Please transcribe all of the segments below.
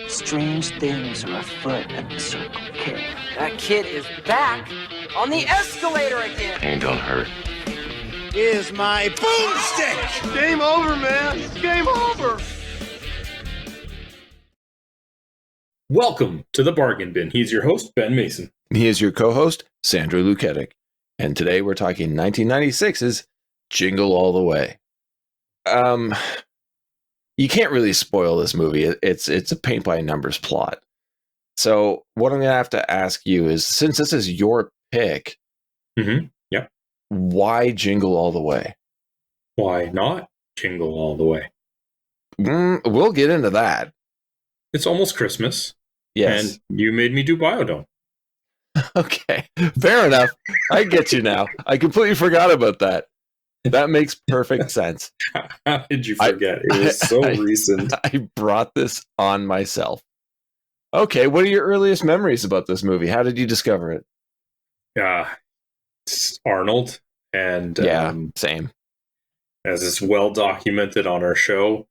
Strange things are afoot at the Circle K. That kid is back on the escalator again. Ain't gonna hurt. Is my boomstick! Game over, man. Game over. Welcome to the Bargain Bin. He's your host, Ben Mason. He is your co-host, Sandra Luketic. And today we're talking 1996's Jingle All the Way. You can't really spoil this movie. It's a paint by numbers plot. So what I'm going to have to ask you is, since this is your pick, Yep. Why Jingle All the Way? Why not Jingle All the Way? We'll get into that. It's almost Christmas. Yes. And you made me do Biodome. Okay. Fair enough. I get you now. I completely forgot about that. That makes perfect sense. How did you forget? It was so recent. I brought this on myself. Okay, what are your earliest memories about this movie? How did you discover it? It's Arnold. And same. As is well documented on our show,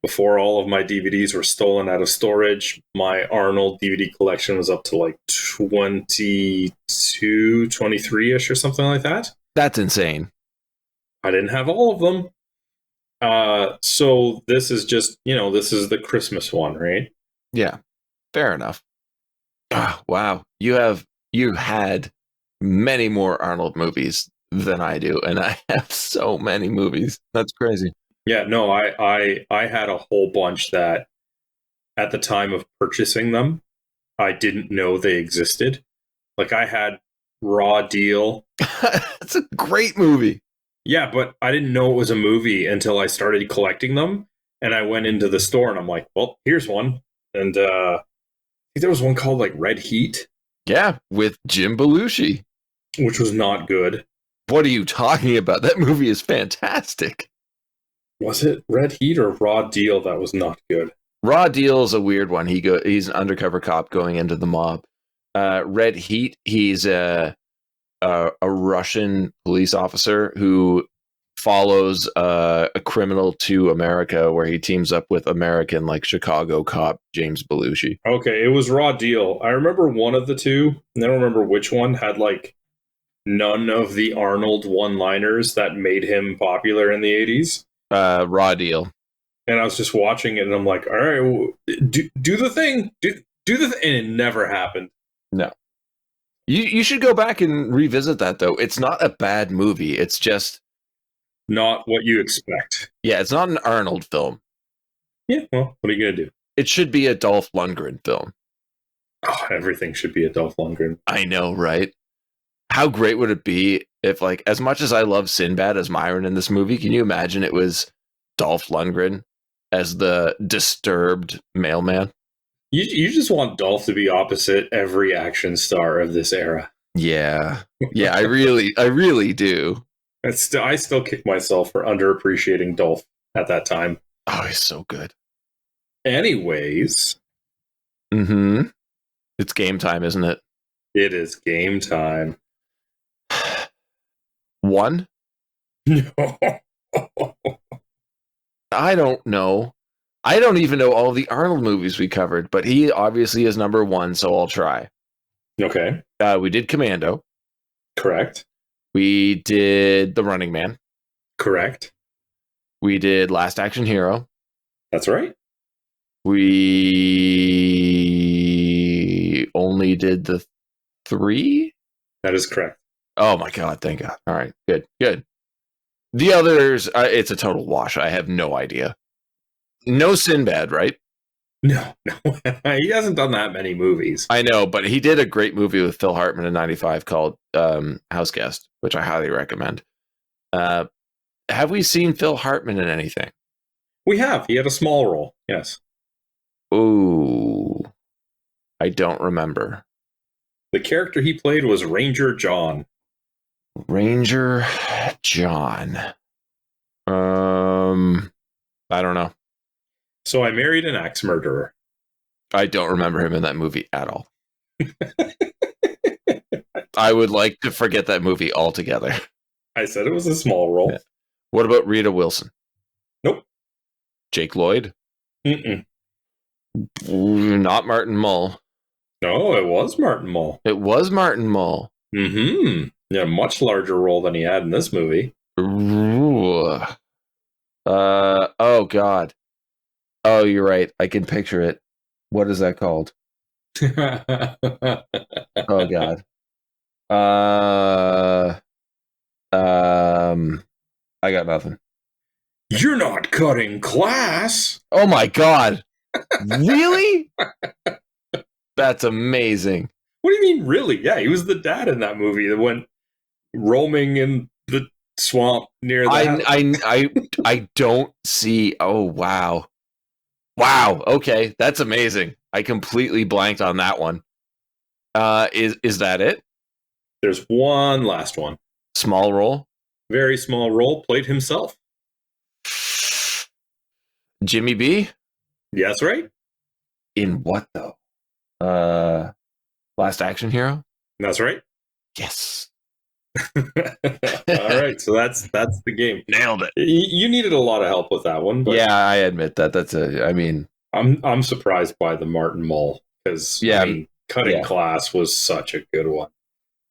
before all of my DVDs were stolen out of storage, my Arnold DVD collection was up to like 22, 23-ish or something like that. That's insane. I didn't have all of them. So this is just, this is the Christmas one, right? Yeah, fair enough. Oh, wow. You had many more Arnold movies than I do, and I have so many movies. That's crazy. Yeah, no, I had a whole bunch that at the time of purchasing them, I didn't know they existed. Like I had Raw Deal. That's a great movie. Yeah, but I didn't know it was a movie until I started collecting them. And I went into the store and I'm like, well, here's one. And I think there was one called like Red Heat. Yeah, with Jim Belushi. Which was not good. What are you talking about? That movie is fantastic. Was it Red Heat or Raw Deal that was not good? Raw Deal is a weird one. He's an undercover cop going into the mob. Red Heat, he's a Russian police officer who follows a criminal to America, where he teams up with American, like Chicago cop James Belushi. Okay, it was Raw Deal. I remember one of the two, and I don't remember which one had like none of the Arnold one-liners that made him popular in the 80s. Raw Deal. And I was just watching it, and I'm like, all right, well, do the thing. Do the thing. And it never happened. No. You should go back and revisit that, though. It's not a bad movie. It's just not what you expect. Yeah, it's not an Arnold film. Yeah, well, what are you going to do? It should be a Dolph Lundgren film. Oh, everything should be a Dolph Lundgren. I know, right? How great would it be if, like, as much as I love Sinbad as Myron in this movie, can you imagine it was Dolph Lundgren as the disturbed mailman? You just want Dolph to be opposite every action star of this era. Yeah. Yeah, I really do. I still kick myself for underappreciating Dolph at that time. Oh, he's so good. Anyways. It's game time, isn't it? It is game time. One? No. I don't know. I don't even know all the Arnold movies we covered, but he obviously is number one, so I'll try. Okay. We did Commando. Correct. We did The Running Man. Correct. We did Last Action Hero. That's right. We only did the 3? That is correct. Oh my God, thank God. All right, good. The others, it's a total wash. I have no idea. No Sinbad, right? No. He hasn't done that many movies. I know, but he did a great movie with Phil Hartman in 95 called House Guest, which I highly recommend. Have we seen Phil Hartman in anything? We have. He had a small role, yes. Ooh, I don't remember. The character he played was Ranger John. Ranger John. I don't know. So I married an axe murderer. I don't remember him in that movie at all. I would like to forget that movie altogether. I said it was a small role. Yeah. What about Rita Wilson? Nope. Jake Lloyd? Mm-mm. Not Martin Mull. No, it was Martin Mull. It was Martin Mull. Mm-hmm. Yeah, a much larger role than he had in this movie. Oh God. Oh, you're right. I can picture it. What is that called? Oh God. I got nothing. You're not cutting class. Oh my God. Really? That's amazing. What do you mean, really? Yeah, he was the dad in that movie that went roaming in the swamp near the I don't see. Oh wow. Wow. Okay, that's amazing. I completely blanked on that one. Is that it? There's one last one. Small role? Very small role, played himself. Jimmy B? Yeah, that's right. In what though? Last Action Hero? That's right. Yes. All right, so that's the game. Nailed it. You needed a lot of help with that one. But yeah, I admit that. I'm surprised by the Martin Mull because Cutting Class was such a good one.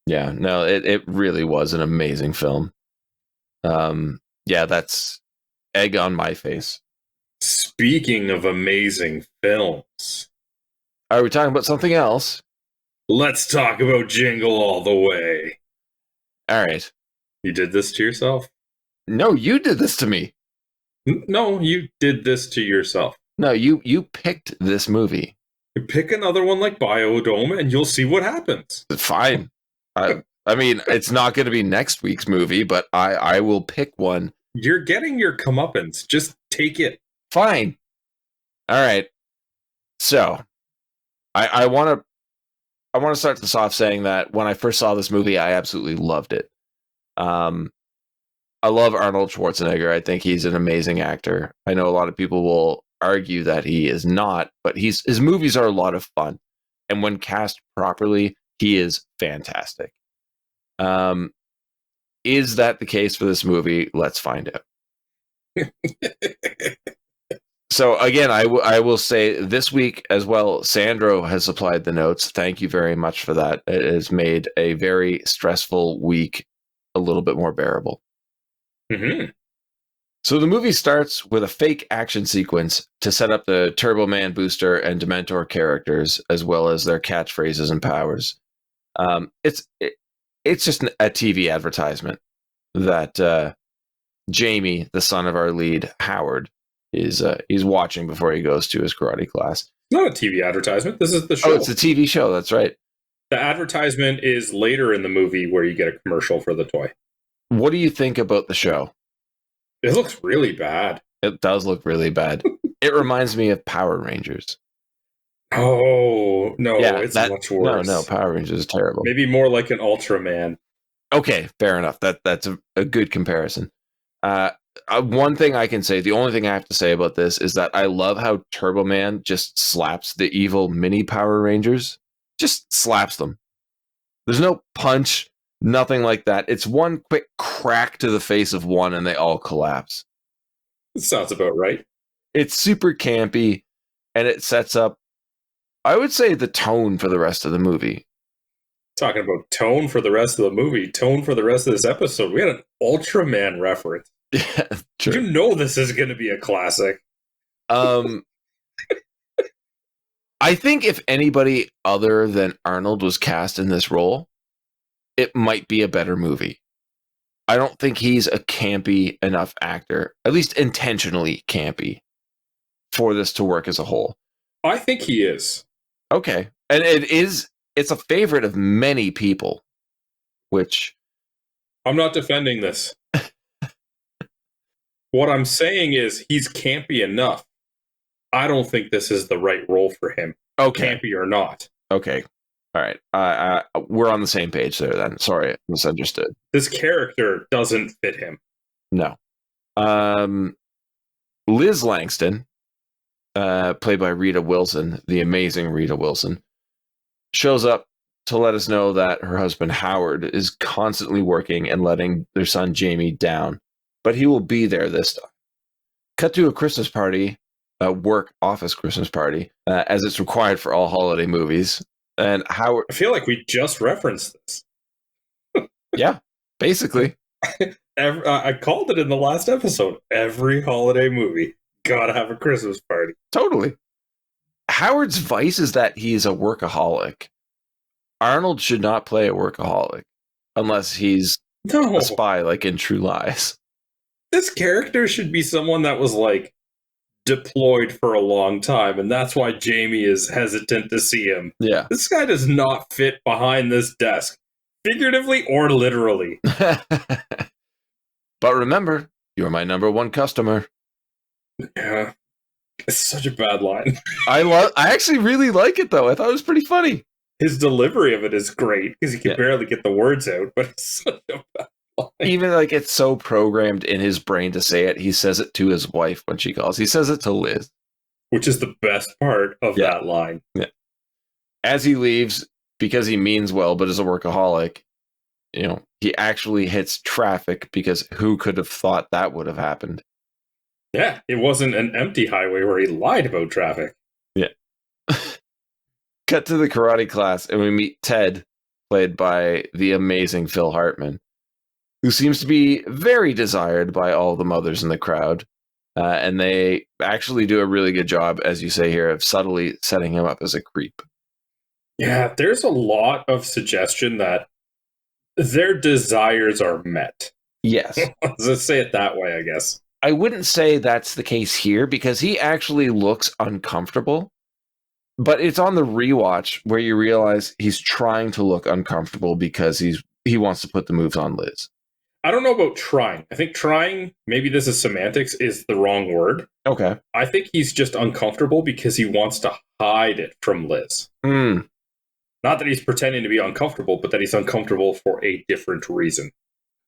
Yeah, no, it really was an amazing film. Yeah, that's egg on my face. Speaking of amazing films, are we talking about something else? Let's talk about Jingle All the Way. All right. You did this to yourself. No, you did this to me. No, you did this to yourself. No, you picked this movie. You pick another one like Biodome and you'll see what happens. Fine. I mean, it's not going to be next week's movie, but I will pick one. You're getting your comeuppance. Just take it. Fine. All right. So, I want to start this off saying that when I first saw this movie, I absolutely loved it. I love Arnold Schwarzenegger. I think he's an amazing actor. I know a lot of people will argue that he is not, but his movies are a lot of fun. And when cast properly, he is fantastic. Is that the case for this movie? Let's find out. So again, I will say this week as well, Sandro has supplied the notes. Thank you very much for that. It has made a very stressful week a little bit more bearable. Mm-hmm. So the movie starts with a fake action sequence to set up the Turbo Man booster and Dementor characters, as well as their catchphrases and powers. It's just a TV advertisement that Jamie, the son of our lead, Howard, he's watching before he goes to his karate class. It's not a TV advertisement. This is the show. Oh, it's a TV show. That's right. The advertisement is later in the movie where you get a commercial for the toy. What do you think about the show? It looks really bad. It does look really bad. It reminds me of Power Rangers. Oh, no, yeah, it's much worse. No, Power Rangers is terrible. Maybe more like an Ultraman. Okay, fair enough. That's a good comparison. One thing I can say, the only thing I have to say about this is that I love how Turbo Man just slaps the evil mini Power Rangers. Just slaps them. There's no punch, nothing like that. It's one quick crack to the face of one and they all collapse. Sounds about right. It's super campy and it sets up, I would say, the tone for the rest of the movie. Talking about tone for the rest of the movie, tone for the rest of this episode. We had an Ultraman reference. Yeah, true. You know this is going to be a classic. I think if anybody other than Arnold was cast in this role, it might be a better movie. I don't think he's a campy enough actor, at least intentionally campy, for this to work as a whole. I think he is. Okay. And it's a favorite of many people, which... I'm not defending this. What I'm saying is he's campy enough. I don't think this is the right role for him. Okay. Campy or not. Okay. All right. We're on the same page there then. Sorry, I misunderstood. This character doesn't fit him. No. Liz Langston, played by Rita Wilson, the amazing Rita Wilson, shows up to let us know that her husband Howard is constantly working and letting their son Jamie down, but he will be there this time. Cut to a Christmas party work office Christmas party, as it's required for all holiday movies. And Howard, I feel like we just referenced this. yeah, basically. I called it in the last episode. Every holiday movie gotta have a Christmas party. Totally. Howard's vice is that he's a workaholic. Arnold should not play a workaholic unless he's No, a spy, like in True Lies. this character should be someone that was like deployed for a long time, and that's why Jamie is hesitant to see him. Yeah. This guy does not fit behind this desk, figuratively or literally. But remember, you're my number one customer. Yeah, it's such a bad line. I actually really like it, though. I thought it was pretty funny. His delivery of it is great because he can Yeah. barely get the words out, but it's such a bad line. Even like it's so programmed in his brain to say it, he says it to his wife when she calls. He says it to Liz. Which is the best part of Yeah. that line. As he leaves, because he means well but is a workaholic, he actually hits traffic because who could have thought that would have happened? Yeah, it wasn't an empty highway where he lied about traffic. Yeah. Cut to the karate class, and we meet Ted, played by the amazing Phil Hartman, who seems to be very desired by all the mothers in the crowd. And they actually do a really good job, as you say here, of subtly setting him up as a creep. Yeah, there's a lot of suggestion that their desires are met. Yes. Let's say it that way, I guess. I wouldn't say that's the case here because he actually looks uncomfortable. But it's on the rewatch where you realize he's trying to look uncomfortable because he wants to put the moves on Liz. I don't know about trying. I think trying, maybe this is semantics, is the wrong word. Okay. I think he's just uncomfortable because he wants to hide it from Liz. Mm. Not that he's pretending to be uncomfortable, but that he's uncomfortable for a different reason.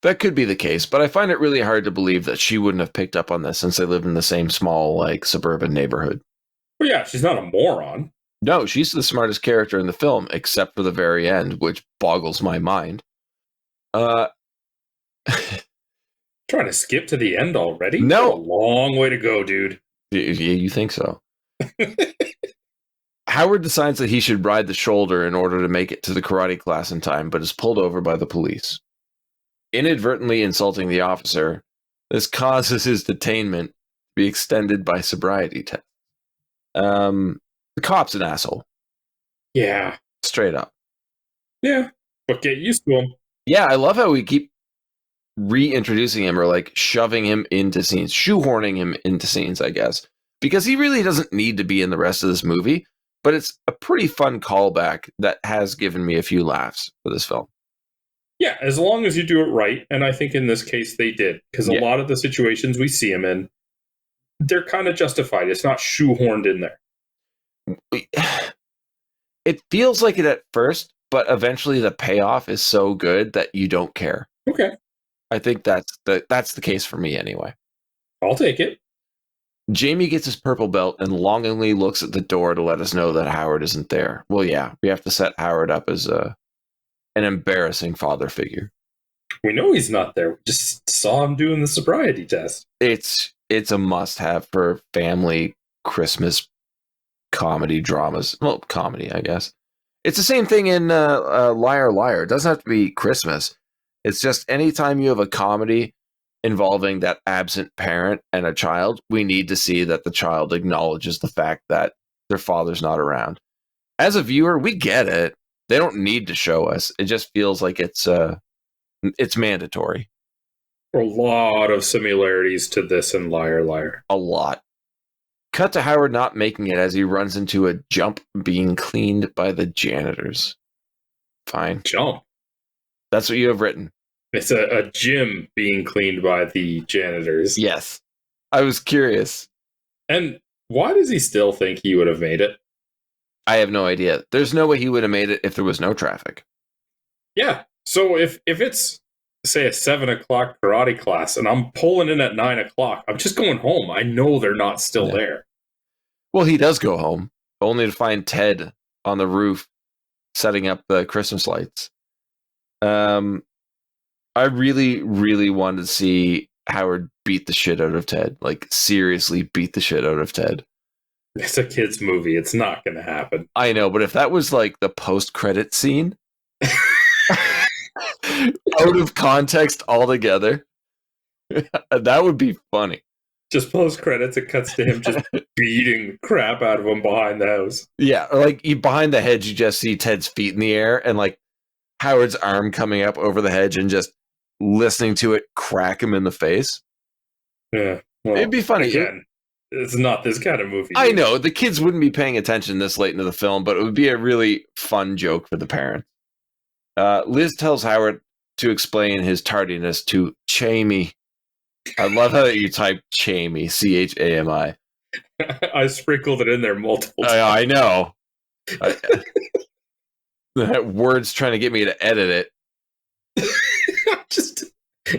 That could be the case, but I find it really hard to believe that she wouldn't have picked up on this since they lived in the same small, suburban neighborhood. But yeah, she's not a moron. No, she's the smartest character in the film, except for the very end, which boggles my mind. Trying to skip to the end already? No. Got a long way to go, dude. You think so? Howard decides that he should ride the shoulder in order to make it to the karate class in time, but is pulled over by the police. Inadvertently insulting the officer, this causes his detainment to be extended by sobriety test. The cop's an asshole. Yeah. Straight up. Yeah. But get used to him. Yeah, I love how we keep reintroducing him or shoving him into scenes, shoehorning him into scenes, I guess, because he really doesn't need to be in the rest of this movie, but it's a pretty fun callback that has given me a few laughs for this film. Yeah, as long as you do it right, and I think in this case they did, because a lot of the situations we see him in, they're kind of justified. It's not shoehorned in there. It feels like it at first, but eventually the payoff is so good that you don't care. Okay. I think that's the case for me anyway. I'll take it. Jamie gets his purple belt and longingly looks at the door to let us know that Howard isn't there. Well, yeah, we have to set Howard up as an embarrassing father figure. We know he's not there. We just saw him doing the sobriety test. It's a must-have for family Christmas comedy dramas. Well, comedy, I guess. It's the same thing in Liar Liar. It doesn't have to be Christmas. It's just anytime you have a comedy involving that absent parent and a child, we need to see that the child acknowledges the fact that their father's not around. As a viewer, we get it. They don't need to show us. It just feels like it's mandatory. A lot of similarities to this in Liar Liar. A lot. Cut to Howard not making it as he runs into a jump being cleaned by the janitors. Fine. Jump. That's what you have written. It's a gym being cleaned by the janitors. Yes. I was curious. And why does he still think he would have made it? I have no idea. There's no way he would have made it if there was no traffic. Yeah. So if it's, say, a 7 o'clock karate class and I'm pulling in at 9 o'clock, I'm just going home. I know they're not still there. Well, he does go home, only to find Ted on the roof setting up the Christmas lights. I really, really wanted to see Howard beat the shit out of Ted. Seriously beat the shit out of Ted. It's a kid's movie. It's not going to happen. I know, but if that was like the post-credit scene, out of context altogether, that would be funny. Just post credits, it cuts to him just beating the crap out of him behind the house. Yeah, or like behind the hedge, you just see Ted's feet in the air and like Howard's arm coming up over the hedge and just listening to it crack him in the face. Yeah, well, it'd be funny. Again, it's not this kind of movie. I know the kids wouldn't be paying attention this late into the film, but it would be a really fun joke for the parents. Liz tells Howard to explain his tardiness to Chami. I love how you type Chami, Chami. I sprinkled it in there multiple times. I know. That word's trying to get me to edit it.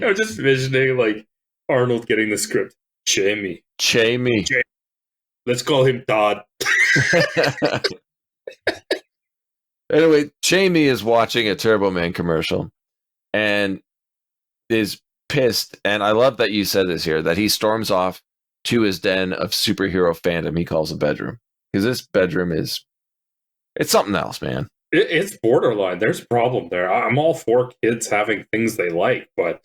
I'm just envisioning like Arnold getting the script. Chami. Let's call him Todd. Anyway, Chami is watching a Turbo Man commercial and is pissed. And I love that you said this here, that he storms off to his den of superhero fandom he calls a bedroom. Because this bedroom it's something else, man. It's borderline. There's a problem there. I'm all for kids having things they like, but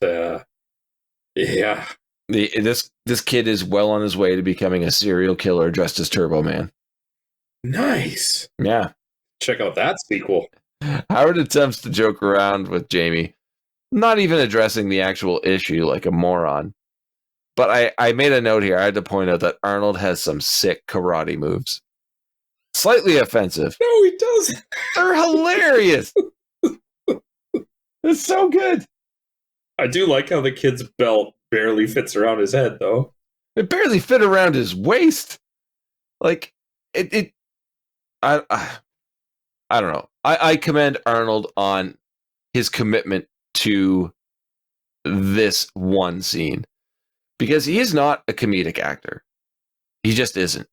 yeah. This kid is well on his way to becoming a serial killer dressed as Turbo Man. Nice. Yeah. Check out that sequel. Howard attempts to joke around with Jamie, not even addressing the actual issue like a moron. But I made a note here. I had to point out that Arnold has some sick karate moves. Slightly offensive. No, he doesn't. They're hilarious. It's so good. I do like how the kid's belt barely fits around his head, though. It barely fit around his waist. Like, I don't know. I commend Arnold on his commitment to this one scene because he is not a comedic actor. He just isn't.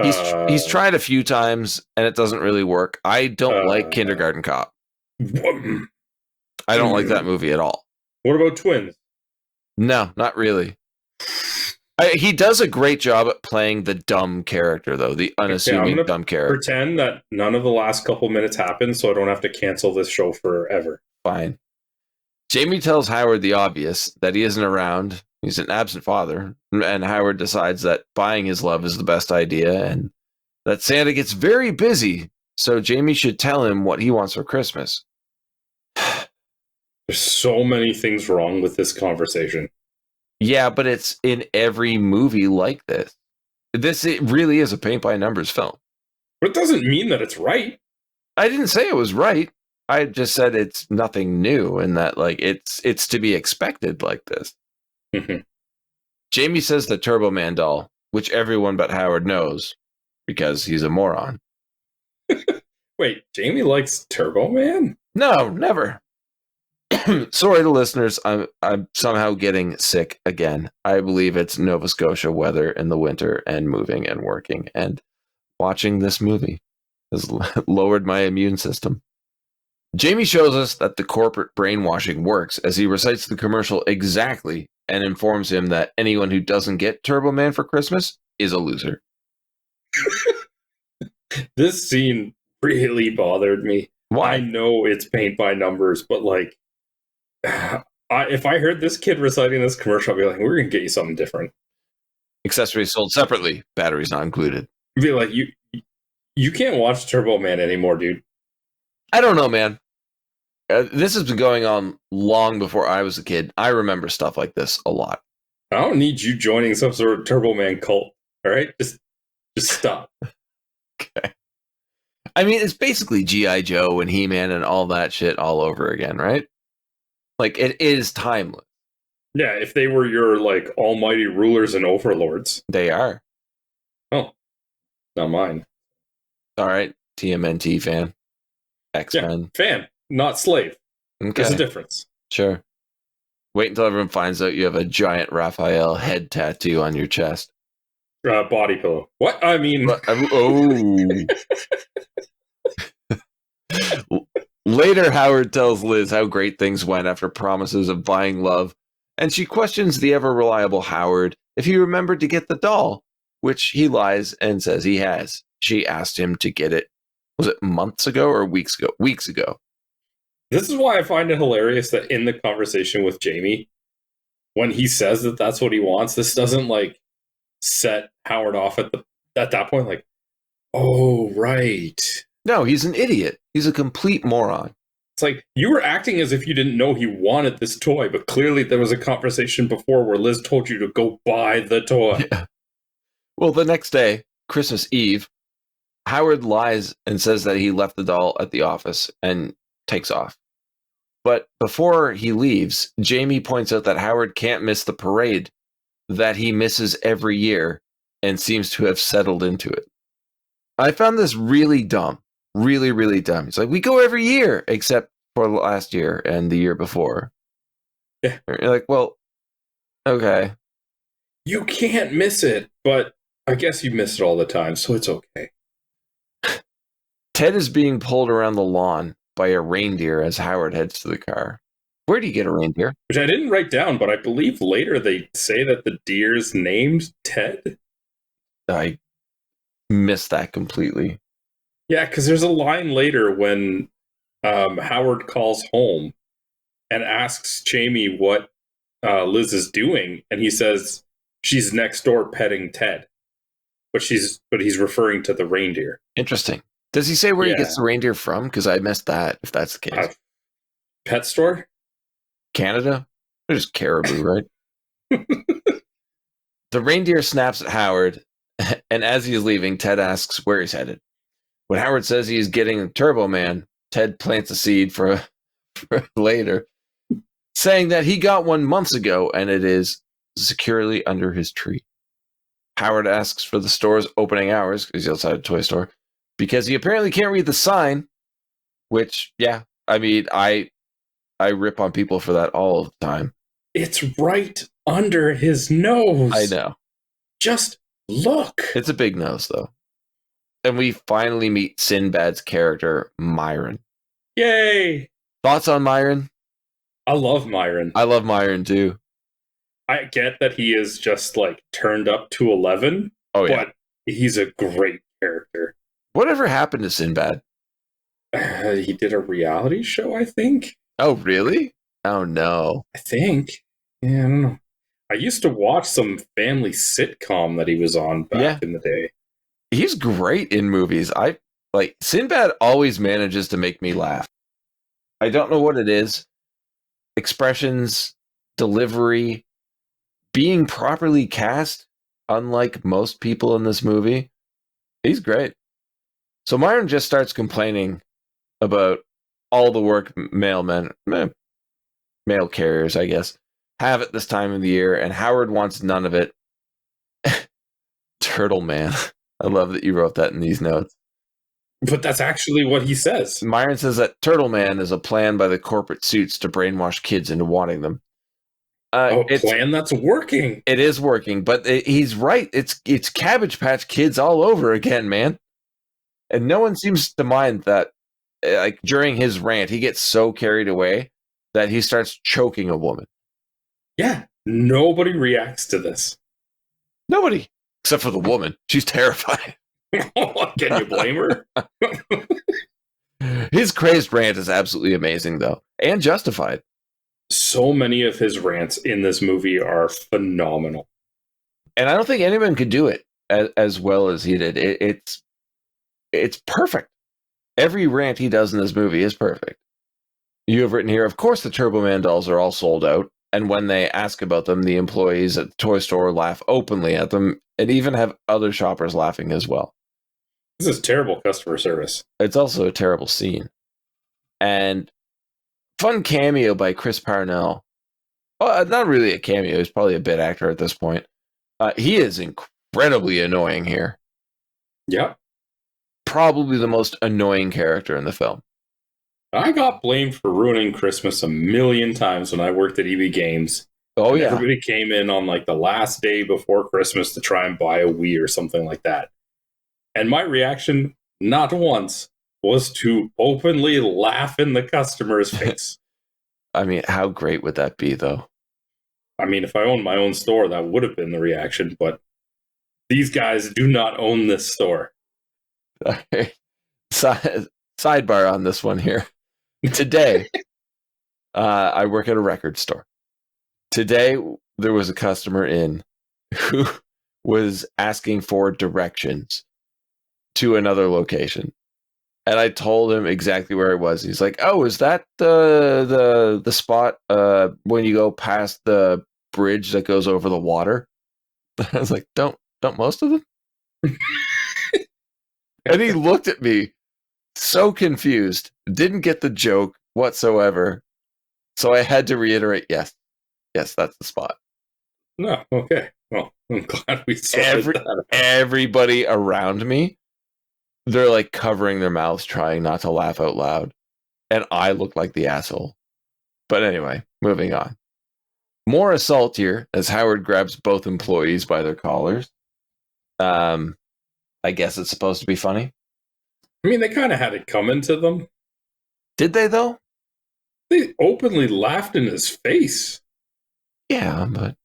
He's tried a few times and it doesn't really work. I don't like Kindergarten Cop. I don't like that movie at all. What about Twins? No, not really. He does a great job at playing the dumb character, though, the unassuming dumb character. Pretend that none of the last couple minutes happened so I don't have to cancel this show forever. Fine. Jamie tells Howard the obvious, that he isn't around. He's an absent father. And Howard decides that buying his love is the best idea and that Santa gets very busy, so Jamie should tell him what he wants for Christmas. There's so many things wrong with this conversation. Yeah, but it's in every movie like this. It really is a paint-by-numbers film. But it doesn't mean that it's right. I didn't say it was right. I just said it's nothing new and that like it's to be expected like this. Mm-hmm. Jamie says the Turbo Man doll, which everyone but Howard knows because he's a moron. Wait, Jamie likes Turbo Man? No, never. Sorry to listeners, I'm somehow getting sick again. I believe it's Nova Scotia weather in the winter and moving and working, and watching this movie has lowered my immune system. Jamie shows us that the corporate brainwashing works as he recites the commercial exactly and informs him that anyone who doesn't get Turbo Man for Christmas is a loser. This scene really bothered me. Why? I know it's paint by numbers, but like, if I heard this kid reciting this commercial, I'd be like, we're going to get you something different. Accessories sold separately, batteries not included. I'd be like, you can't watch Turbo Man anymore, dude. I don't know, man. This has been going on long before I was a kid. I remember stuff like this a lot. I don't need you joining some sort of Turbo Man cult, all right? Just stop. Okay. I mean, it's basically G.I. Joe and He-Man and all that shit all over again, right? Like, it is timeless. Yeah, if they were your, like, almighty rulers and overlords. They are. Oh, not mine. All right, TMNT fan. X-Men. Yeah, fan, not slave. Okay. There's a difference. Sure. Wait until everyone finds out you have a giant Raphael head tattoo on your chest. Body pillow. What? I mean... Later, Howard tells Liz how great things went after promises of buying love, and she questions the ever-reliable Howard if he remembered to get the doll, which he lies and says he has. She asked him to get it. Was it months ago or weeks ago? Weeks ago. This is why I find it hilarious that in the conversation with Jamie, when he says that that's what he wants, this doesn't like set Howard off at that point. Like, oh, right. No, he's an idiot. He's a complete moron. It's like you were acting as if you didn't know he wanted this toy, but clearly there was a conversation before where Liz told you to go buy the toy. Yeah. Well, the next day, Christmas Eve, Howard lies and says that he left the doll at the office and takes off. But before he leaves, Jamie points out that Howard can't miss the parade that he misses every year and seems to have settled into it. I found this really dumb. Really, really dumb. It's like, we go every year, except for last year and the year before. Yeah. You're like, well, okay. You can't miss it, but I guess you miss it all the time, so it's okay. Ted is being pulled around the lawn by a reindeer as Howard heads to the car. Where do you get a reindeer? Which I didn't write down, but I believe later they say that the deer's named Ted. I missed that completely. Yeah, because there's a line later when Howard calls home and asks Jamie what Liz is doing, and he says she's next door petting Ted, but he's referring to the reindeer. Interesting. Does he say where he gets the reindeer from? Because I missed that, if that's the case. Pet store? Canada? There's caribou, right? The reindeer snaps at Howard, and as he's leaving, Ted asks where he's headed. When Howard says he's getting Turbo Man, Ted plants a seed for later, saying that he got one months ago and it is securely under his tree. Howard asks for the store's opening hours, because he's outside a toy store, because he apparently can't read the sign, which, yeah, I mean, I rip on people for that all the time. It's right under his nose. I know. Just look. It's a big nose, though. And we finally meet Sinbad's character, Myron. Yay! Thoughts on Myron? I love Myron. I love Myron, too. I get that he is just, like, turned up to 11. Oh, yeah. But he's a great character. Whatever happened to Sinbad? He did a reality show, I think. Oh, really? Oh, no. I think. Yeah, I don't know. I used to watch some family sitcom that he was on back in the day. He's great in movies. Sinbad always manages to make me laugh. I don't know what it is. Expressions, delivery, being properly cast, unlike most people in this movie. He's great. So Myron just starts complaining about all the work mail carriers, I guess, have at this time of the year, and Howard wants none of it. Turtle Man. I love that you wrote that in these notes. But that's actually what he says. Myron says that Turtle Man is a plan by the corporate suits to brainwash kids into wanting them. A plan that's working. It is working, but he's right. It's Cabbage Patch Kids all over again, man. And no one seems to mind that, like, during his rant, he gets so carried away that he starts choking a woman. Yeah, nobody reacts to this. Nobody, except for the woman. She's terrified. Can you blame her? His crazed rant is absolutely amazing, though, and justified. So many of his rants in this movie are phenomenal. And I don't think anyone could do it as well as he did. It's perfect. Every rant he does in this movie is perfect. You have written here, of course the Turbo Man dolls are all sold out, and when they ask about them, the employees at the toy store laugh openly at them, and even have other shoppers laughing as well. This is terrible customer service. It's also a terrible scene. And fun cameo by Chris Parnell. Well, not really a cameo, he's probably a bit actor at this point. He is incredibly annoying here. Yep. Probably the most annoying character in the film. I got blamed for ruining Christmas a million times when I worked at EB Games. Oh, yeah. Everybody came in on like the last day before Christmas to try and buy a Wii or something like that. And my reaction, not once, was to openly laugh in the customer's face. I mean, how great would that be, though? I mean, if I owned my own store, that would have been the reaction. But These guys do not own this store. Okay. Sidebar on this one here. Today, I work at a record store. Today, there was a customer in who was asking for directions to another location. And I told him exactly where it was. He's like, "Oh, is that the spot when you go past the bridge that goes over the water?" I was like, "Don't most of them?" And he looked at me so confused, didn't get the joke whatsoever. So I had to reiterate, yes, that's the spot. No, okay. Well, I'm glad we sorted that out. Everybody around me, they're like covering their mouths, trying not to laugh out loud. And I look like the asshole. But anyway, moving on. More assault here as Howard grabs both employees by their collars. I guess it's supposed to be funny. I mean, they kind of had it coming to them. Did they, though? They openly laughed in his face. Yeah, but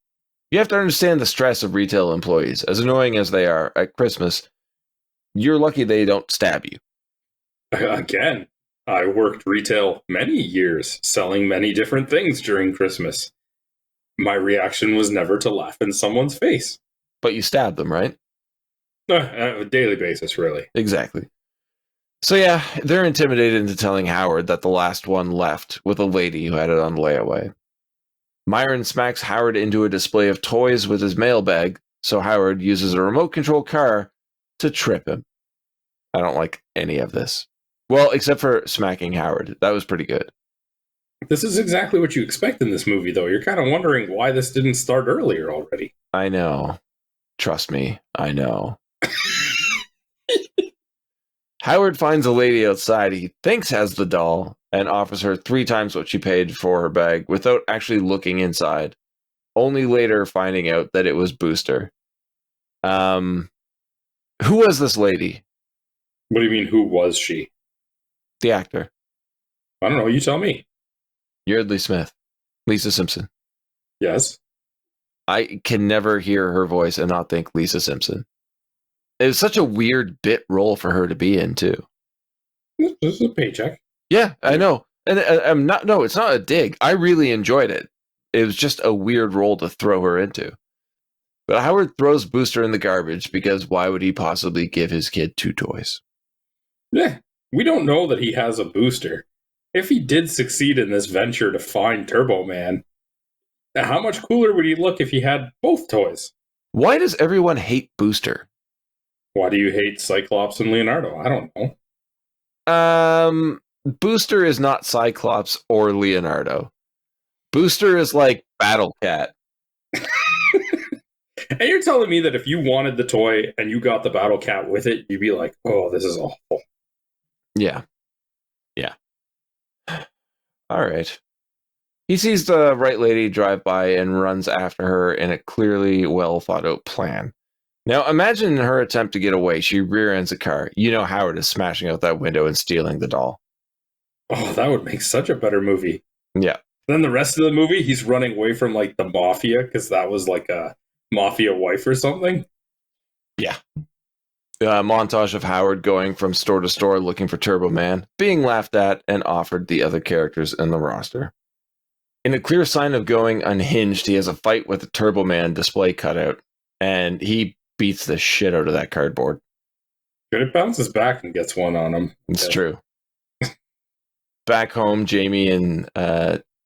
you have to understand the stress of retail employees. As annoying as they are at Christmas, you're lucky they don't stab you. Again, I worked retail many years, selling many different things during Christmas. My reaction was never to laugh in someone's face. But you stab them, right? On a daily basis, really. Exactly. So yeah, they're intimidated into telling Howard that the last one left with a lady who had it on layaway. Myron smacks Howard into a display of toys with his mailbag, so Howard uses a remote control car to trip him. I don't like any of this. Well, except for smacking Howard. That was pretty good. This is exactly what you expect in this movie, though. You're kind of wondering why this didn't start earlier already. I know. Trust me, I know. Howard finds a lady outside he thinks has the doll and offers her 3 times what she paid for her bag without actually looking inside, only later finding out that it was Booster. Who was this lady? What do you mean, who was she? The actor. I don't know, you tell me. Yeardley Smith. Lisa Simpson. Yes. I can never hear her voice and not think Lisa Simpson. It was such a weird bit role for her to be in, too. This is a paycheck. Yeah, I know. And I'm not, no, it's not a dig. I really enjoyed it. It was just a weird role to throw her into. But Howard throws Booster in the garbage because why would he possibly give his kid 2 toys? Yeah, we don't know that he has a booster. If he did succeed in this venture to find Turbo Man, how much cooler would he look if he had both toys? Why does everyone hate Booster? Why do you hate Cyclops and Leonardo? I don't know. Booster is not Cyclops or Leonardo. Booster is like Battle Cat. And you're telling me that if you wanted the toy and you got the Battle Cat with it, you'd be like, oh, this is awful. Yeah. Yeah. All right. He sees the right lady drive by and runs after her in a clearly well thought out plan. Now, imagine in her attempt to get away, she rear ends a car. You know Howard is smashing out that window and stealing the doll. Oh, that would make such a better movie. Yeah. Then the rest of the movie, he's running away from like the mafia because that was like a mafia wife or something. Yeah. Montage of Howard going from store to store looking for Turbo Man, being laughed at and offered the other characters in the roster. In a clear sign of going unhinged, he has a fight with the Turbo Man display cutout, and he beats the shit out of that cardboard. But it bounces back and gets one on him. It's true. Back home, Jamie and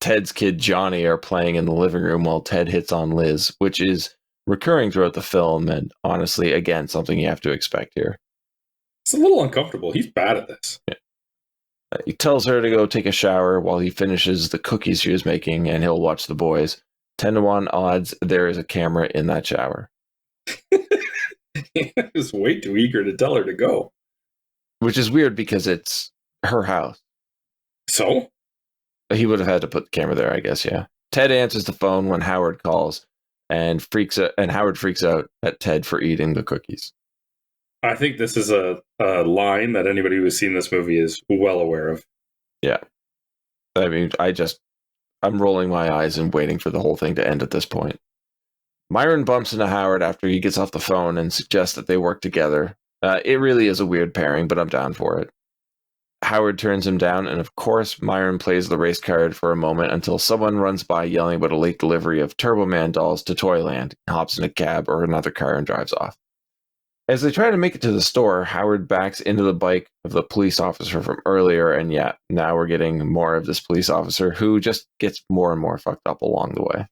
Ted's kid Johnny are playing in the living room while Ted hits on Liz, which is recurring throughout the film, and honestly, again, something you have to expect here. It's a little uncomfortable. He's bad at this. Yeah. He tells her to go take a shower while he finishes the cookies she was making, and he'll watch the boys. 10-1 odds there is a camera in that shower. He was way too eager to tell her to go. Which is weird because it's her house. So? He would have had to put the camera there, I guess, yeah. Ted answers the phone when Howard calls, and Howard freaks out at Ted for eating the cookies. I think this is a line that anybody who's seen this movie is well aware of. Yeah. I mean, I'm rolling my eyes and waiting for the whole thing to end at this point. Myron bumps into Howard after he gets off the phone and suggests that they work together. It really is a weird pairing, but I'm down for it. Howard turns him down, and of course, Myron plays the race card for a moment until someone runs by yelling about a late delivery of Turbo Man dolls to Toyland, hops in a cab or another car and drives off. As they try to make it to the store, Howard backs into the bike of the police officer from earlier, and yeah, now we're getting more of this police officer who just gets more and more fucked up along the way.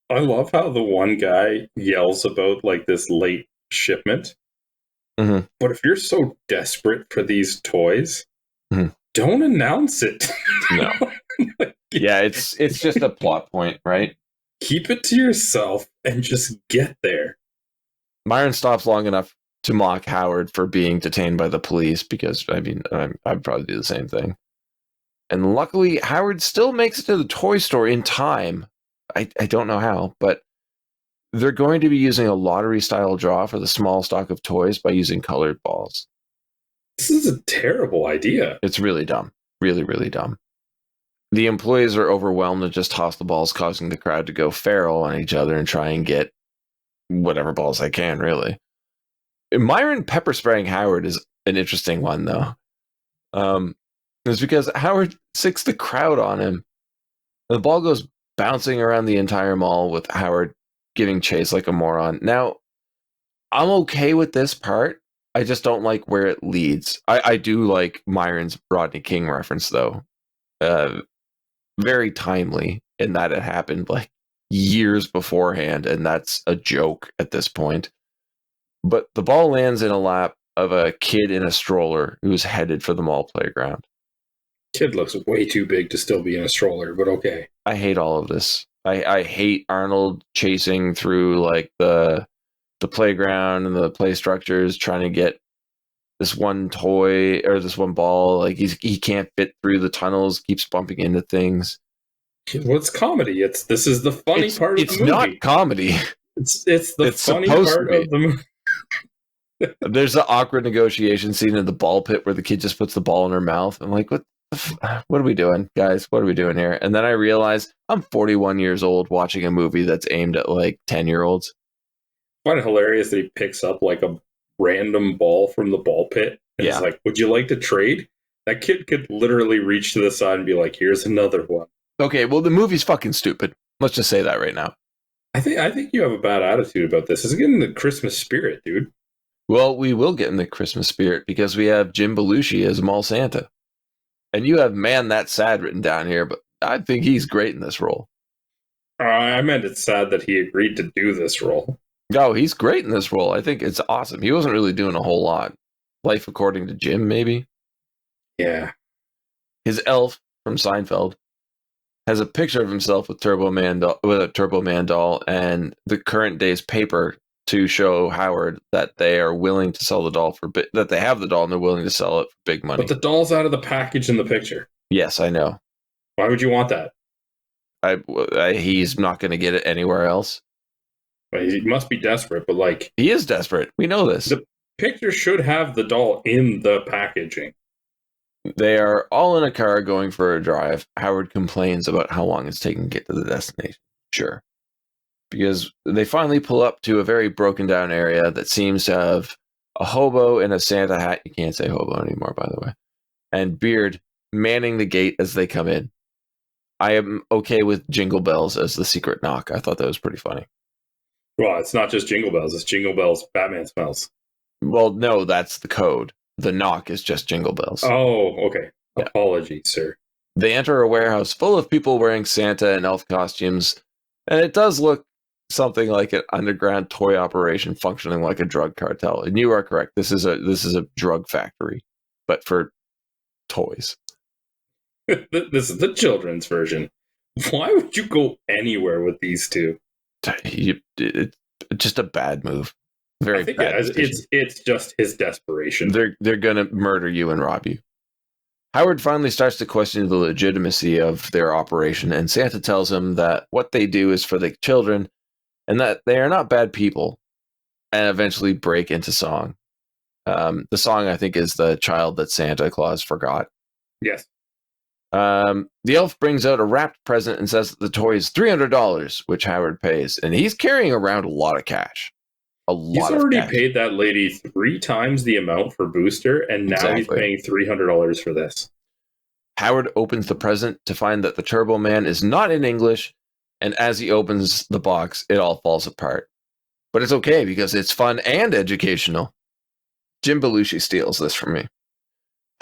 I love how the one guy yells about like this late shipment. Mm-hmm. But if you're so desperate for these toys, mm-hmm. don't announce it. No. Yeah, it's just a plot point, right? Keep it to yourself and just get there. Myron stops long enough to mock Howard for being detained by the police because, I mean, I'd probably do the same thing. And luckily, Howard still makes it to the toy store in time. I don't know how, but they're going to be using a lottery-style draw for the small stock of toys by using colored balls. This is a terrible idea. It's really dumb. Really, really dumb. The employees are overwhelmed and just toss the balls, causing the crowd to go feral on each other and try and get whatever balls they can, really. Myron pepper spraying Howard is an interesting one, though. It's because Howard sicks the crowd on him. The ball goes bouncing around the entire mall with Howard giving chase like a moron. Now, I'm okay with this part. I just don't like where it leads. I do like Myron's Rodney King reference, though. Very timely in that it happened like years beforehand, and that's a joke at this point. But the ball lands in a lap of a kid in a stroller who's headed for the mall playground. Kid looks way too big to still be in a stroller, but okay. I hate all of this. I hate Arnold chasing through like the playground and the play structures trying to get this one toy or this one ball. Like he can't fit through the tunnels, keeps bumping into things. Well, it's comedy. This is the funny part of the movie. It's not comedy. It's the funny part of the movie. There's the awkward negotiation scene in the ball pit where the kid just puts the ball in her mouth. I'm like, what are we doing, guys? What are we doing here? And then I realize I'm 41 years old watching a movie that's aimed at like 10-year-olds. I find it hilarious that he picks up like a random ball from the ball pit and it's like, would you like to trade? That kid could literally reach to the side and be like, here's another one. Okay, well, the movie's fucking stupid. Let's just say that right now. I think you have a bad attitude about this. It's getting the Christmas spirit, dude. Well, we will get in the Christmas spirit because we have Jim Belushi as Mall Santa. And you have Man That's Sad written down here, but I think he's great in this role. I meant it's sad that he agreed to do this role. No, he's great in this role. I think it's awesome. He wasn't really doing a whole lot. Life According to Jim, maybe? Yeah. His elf from Seinfeld has a picture of himself with a Turbo Man doll and the current day's paper to show Howard that they are willing to sell the doll that they have the doll and they're willing to sell it for big money. But the doll's out of the package in the picture. Yes, I know. Why would you want that? He's not going to get it anywhere else. Well, he must be desperate, but like... He is desperate. We know this. The picture should have the doll in the packaging. They are all in a car going for a drive. Howard complains about how long it's taking to get to the destination. Sure. Because they finally pull up to a very broken down area that seems to have a hobo in a Santa hat. You can't say hobo anymore, by the way. And Beard manning the gate as they come in. I am okay with Jingle Bells as the secret knock. I thought that was pretty funny. Well, it's not just Jingle Bells. It's Jingle Bells Batman Smells. Well, no, that's the code. The knock is just Jingle Bells. Oh, okay. Yeah. Apologies, sir. They enter a warehouse full of people wearing Santa and elf costumes. And it does look something like an underground toy operation functioning like a drug cartel. And you are correct. This is a drug factory, but for toys. This is the children's version. Why would you go anywhere with these two? It's just a bad move. Very bad. It's just his desperation. They're gonna murder you and rob you. Howard finally starts to question the legitimacy of their operation, and Santa tells him that what they do is for the children and that they are not bad people, and eventually break into song. The song, I think, is The Child That Santa Claus Forgot. Yes. The elf brings out a wrapped present and says that the toy is $300, which Howard pays. And he's carrying around a lot of cash. He's already paid that lady 3 times the amount for Booster, and now he's paying $300 for this. Howard opens the present to find that the Turbo Man is not in English, and as he opens the box, it all falls apart. But it's okay because it's fun and educational. Jim Belushi steals this from me.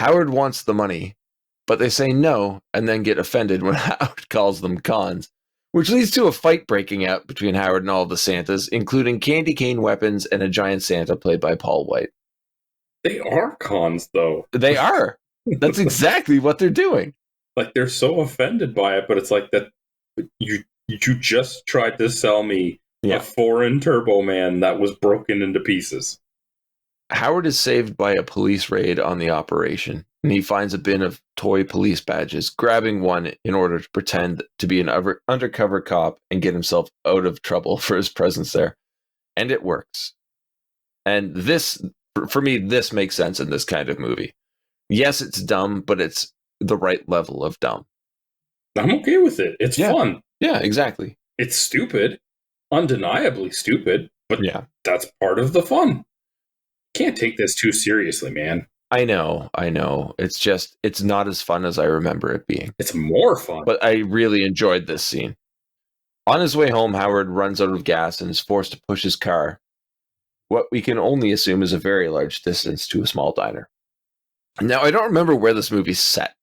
Howard wants the money, but they say no and then get offended when Howard calls them cons, which leads to a fight breaking out between Howard and all the Santas, including candy cane weapons and a giant Santa played by Paul White. They are cons, though. They are. That's exactly what they're doing. Like, they're so offended by it, but it's like that you just tried to sell me a foreign Turbo Man that was broken into pieces. Howard is saved by a police raid on the operation, and he finds a bin of toy police badges, grabbing one in order to pretend to be an undercover cop and get himself out of trouble for his presence there. And it works. And this, for me, this makes sense in this kind of movie. Yes, it's dumb, but it's the right level of dumb. I'm okay with it. It's fun. Yeah, exactly. It's stupid. Undeniably stupid, but that's part of the fun. Can't take this too seriously, man. I know. It's just, it's not as fun as I remember it being. It's more fun. But I really enjoyed this scene. On his way home, Howard runs out of gas and is forced to push his car, what we can only assume is a very large distance, to a small diner. Now, I don't remember where this movie's set,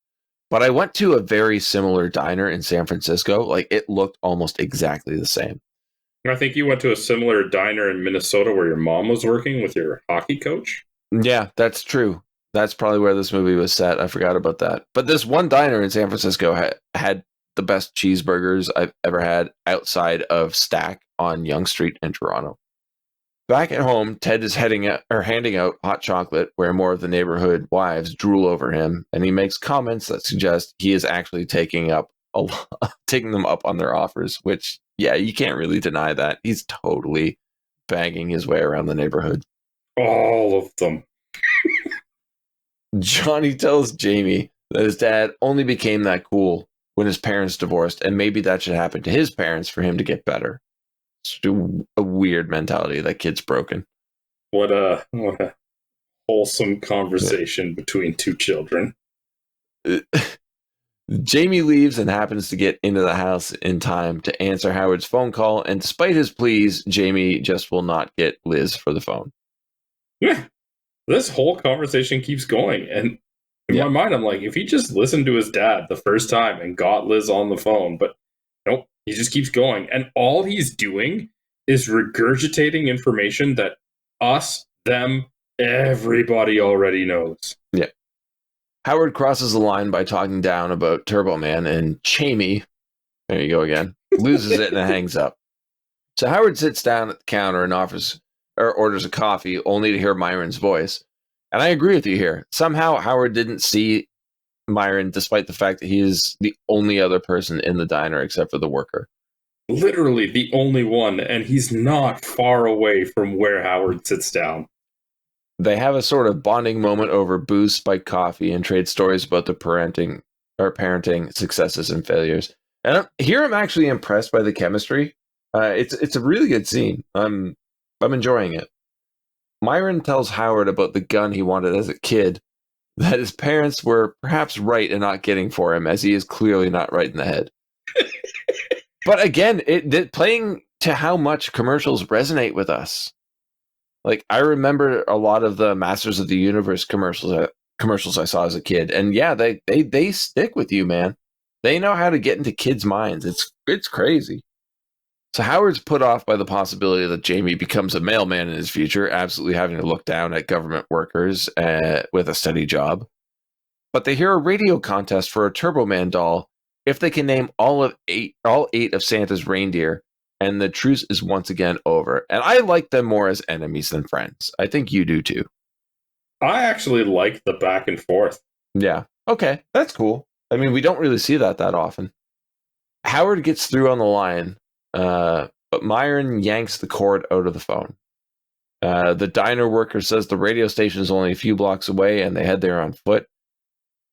but I went to a very similar diner in San Francisco. Like, it looked almost exactly the same. I think you went to a similar diner in Minnesota where your mom was working with your hockey coach. Yeah, that's true. That's probably where this movie was set. I forgot about that. But this one diner in San Francisco had the best cheeseburgers I've ever had outside of Stack on Yonge Street in Toronto. Back at home, Ted is handing out hot chocolate where more of the neighborhood wives drool over him, and he makes comments that suggest he is actually taking them up on their offers, which, yeah, you can't really deny that. He's totally banging his way around the neighborhood. All of them. Johnny tells Jamie that his dad only became that cool when his parents divorced, and maybe that should happen to his parents for him to get better. It's a weird mentality. That kid's broken. What a wholesome conversation between two children. Jamie leaves and happens to get into the house in time to answer Howard's phone call, and despite his pleas, Jamie just will not get Liz for the phone. Yeah, this whole conversation keeps going, and in my mind, I'm like, if he just listened to his dad the first time and got Liz on the phone, but nope, he just keeps going, and all he's doing is regurgitating information that us, them, everybody already knows. Yeah. Howard crosses the line by talking down about Turbo Man, and Jamie, there you go again, loses it and hangs up. So Howard sits down at the counter and orders a coffee, only to hear Myron's voice. And I agree with you here. Somehow Howard didn't see Myron, despite the fact that he is the only other person in the diner except for the worker. Literally the only one, and he's not far away from where Howard sits down. They have a sort of bonding moment over booze, spiked coffee, and trade stories about the parenting successes and failures. And here I'm actually impressed by the chemistry. It's a really good scene. I'm enjoying it. Myron tells Howard about the gun he wanted as a kid, that his parents were perhaps right in not getting for him, as he is clearly not right in the head. But again, playing to how much commercials resonate with us. Like, I remember a lot of the Masters of the Universe commercials I saw as a kid, and yeah, they stick with you, man. They know how to get into kids' minds. It's crazy. So Howard's put off by the possibility that Jamie becomes a mailman in his future, absolutely having to look down at government workers with a steady job. But they hear a radio contest for a Turbo Man doll if they can name all eight of Santa's reindeer, and the truce is once again over. And I like them more as enemies than friends. I think you do too. I actually like the back and forth. Yeah. Okay. That's cool. I mean, we don't really see that often. Howard gets through on the line, but Myron yanks the cord out of the phone. The diner worker says the radio station is only a few blocks away, and they head there on foot.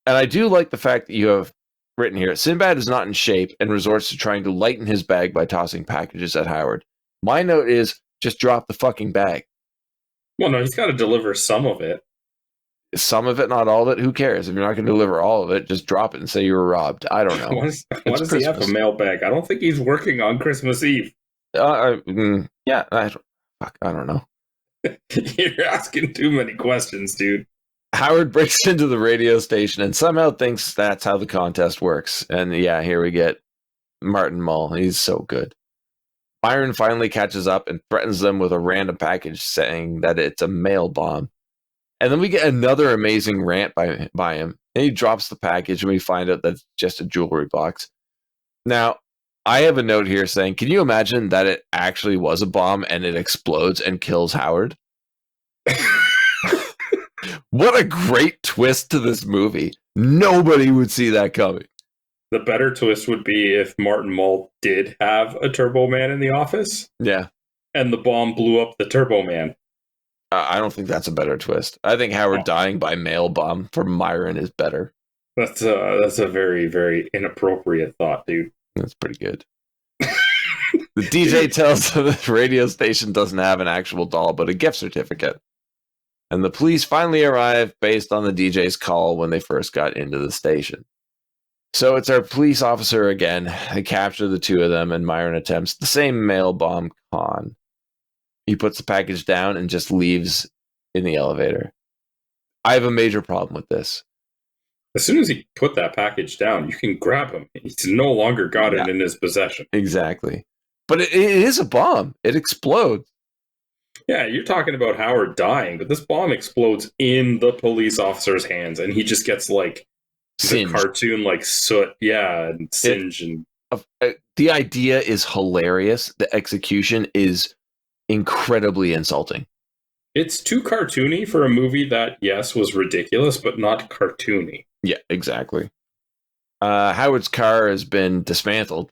And I do like the fact that you have written here, Sinbad is not in shape and resorts to trying to lighten his bag by tossing packages at Howard. My note is, just drop the fucking bag. Well, no, he's got to deliver some of it. Some of it, not all of it. Who cares? If you're not going to deliver all of it, just drop it and say you were robbed. I don't know. Why does he have a mailbag? I don't think he's working on Christmas Eve. I don't know. You're asking too many questions, dude. Howard breaks into the radio station and somehow thinks that's how the contest works. And yeah, here we get Martin Mull. He's so good. Myron finally catches up and threatens them with a random package saying that it's a mail bomb. And then we get another amazing rant by him. And he drops the package and we find out that's just a jewelry box. Now, I have a note here saying, can you imagine that it actually was a bomb and it explodes and kills Howard? What a great twist to this movie. Nobody would see that coming. The better twist would be if Martin Mull did have a Turbo Man in the office. Yeah. And the bomb blew up the Turbo Man. I don't think that's a better twist. I think Howard dying by mail bomb for Myron is better. That's a very, very inappropriate thought, dude. That's pretty good. The DJ tells them the radio station doesn't have an actual doll, but a gift certificate. And the police finally arrive based on the DJ's call when they first got into the station. So it's our police officer again. They capture the two of them, and Myron attempts the same mail bomb con. He puts the package down and just leaves in the elevator. I have a major problem with this. As soon as he put that package down, you can grab him. He's no longer got it in his possession. Exactly. But it is a bomb. It explodes. Yeah, you're talking about Howard dying, but this bomb explodes in the police officer's hands, and he just gets like the cartoon like soot, and singe. The idea is hilarious. The execution is incredibly insulting. It's too cartoony for a movie that, yes, was ridiculous, but not cartoony. Yeah, exactly. Howard's car has been dismantled,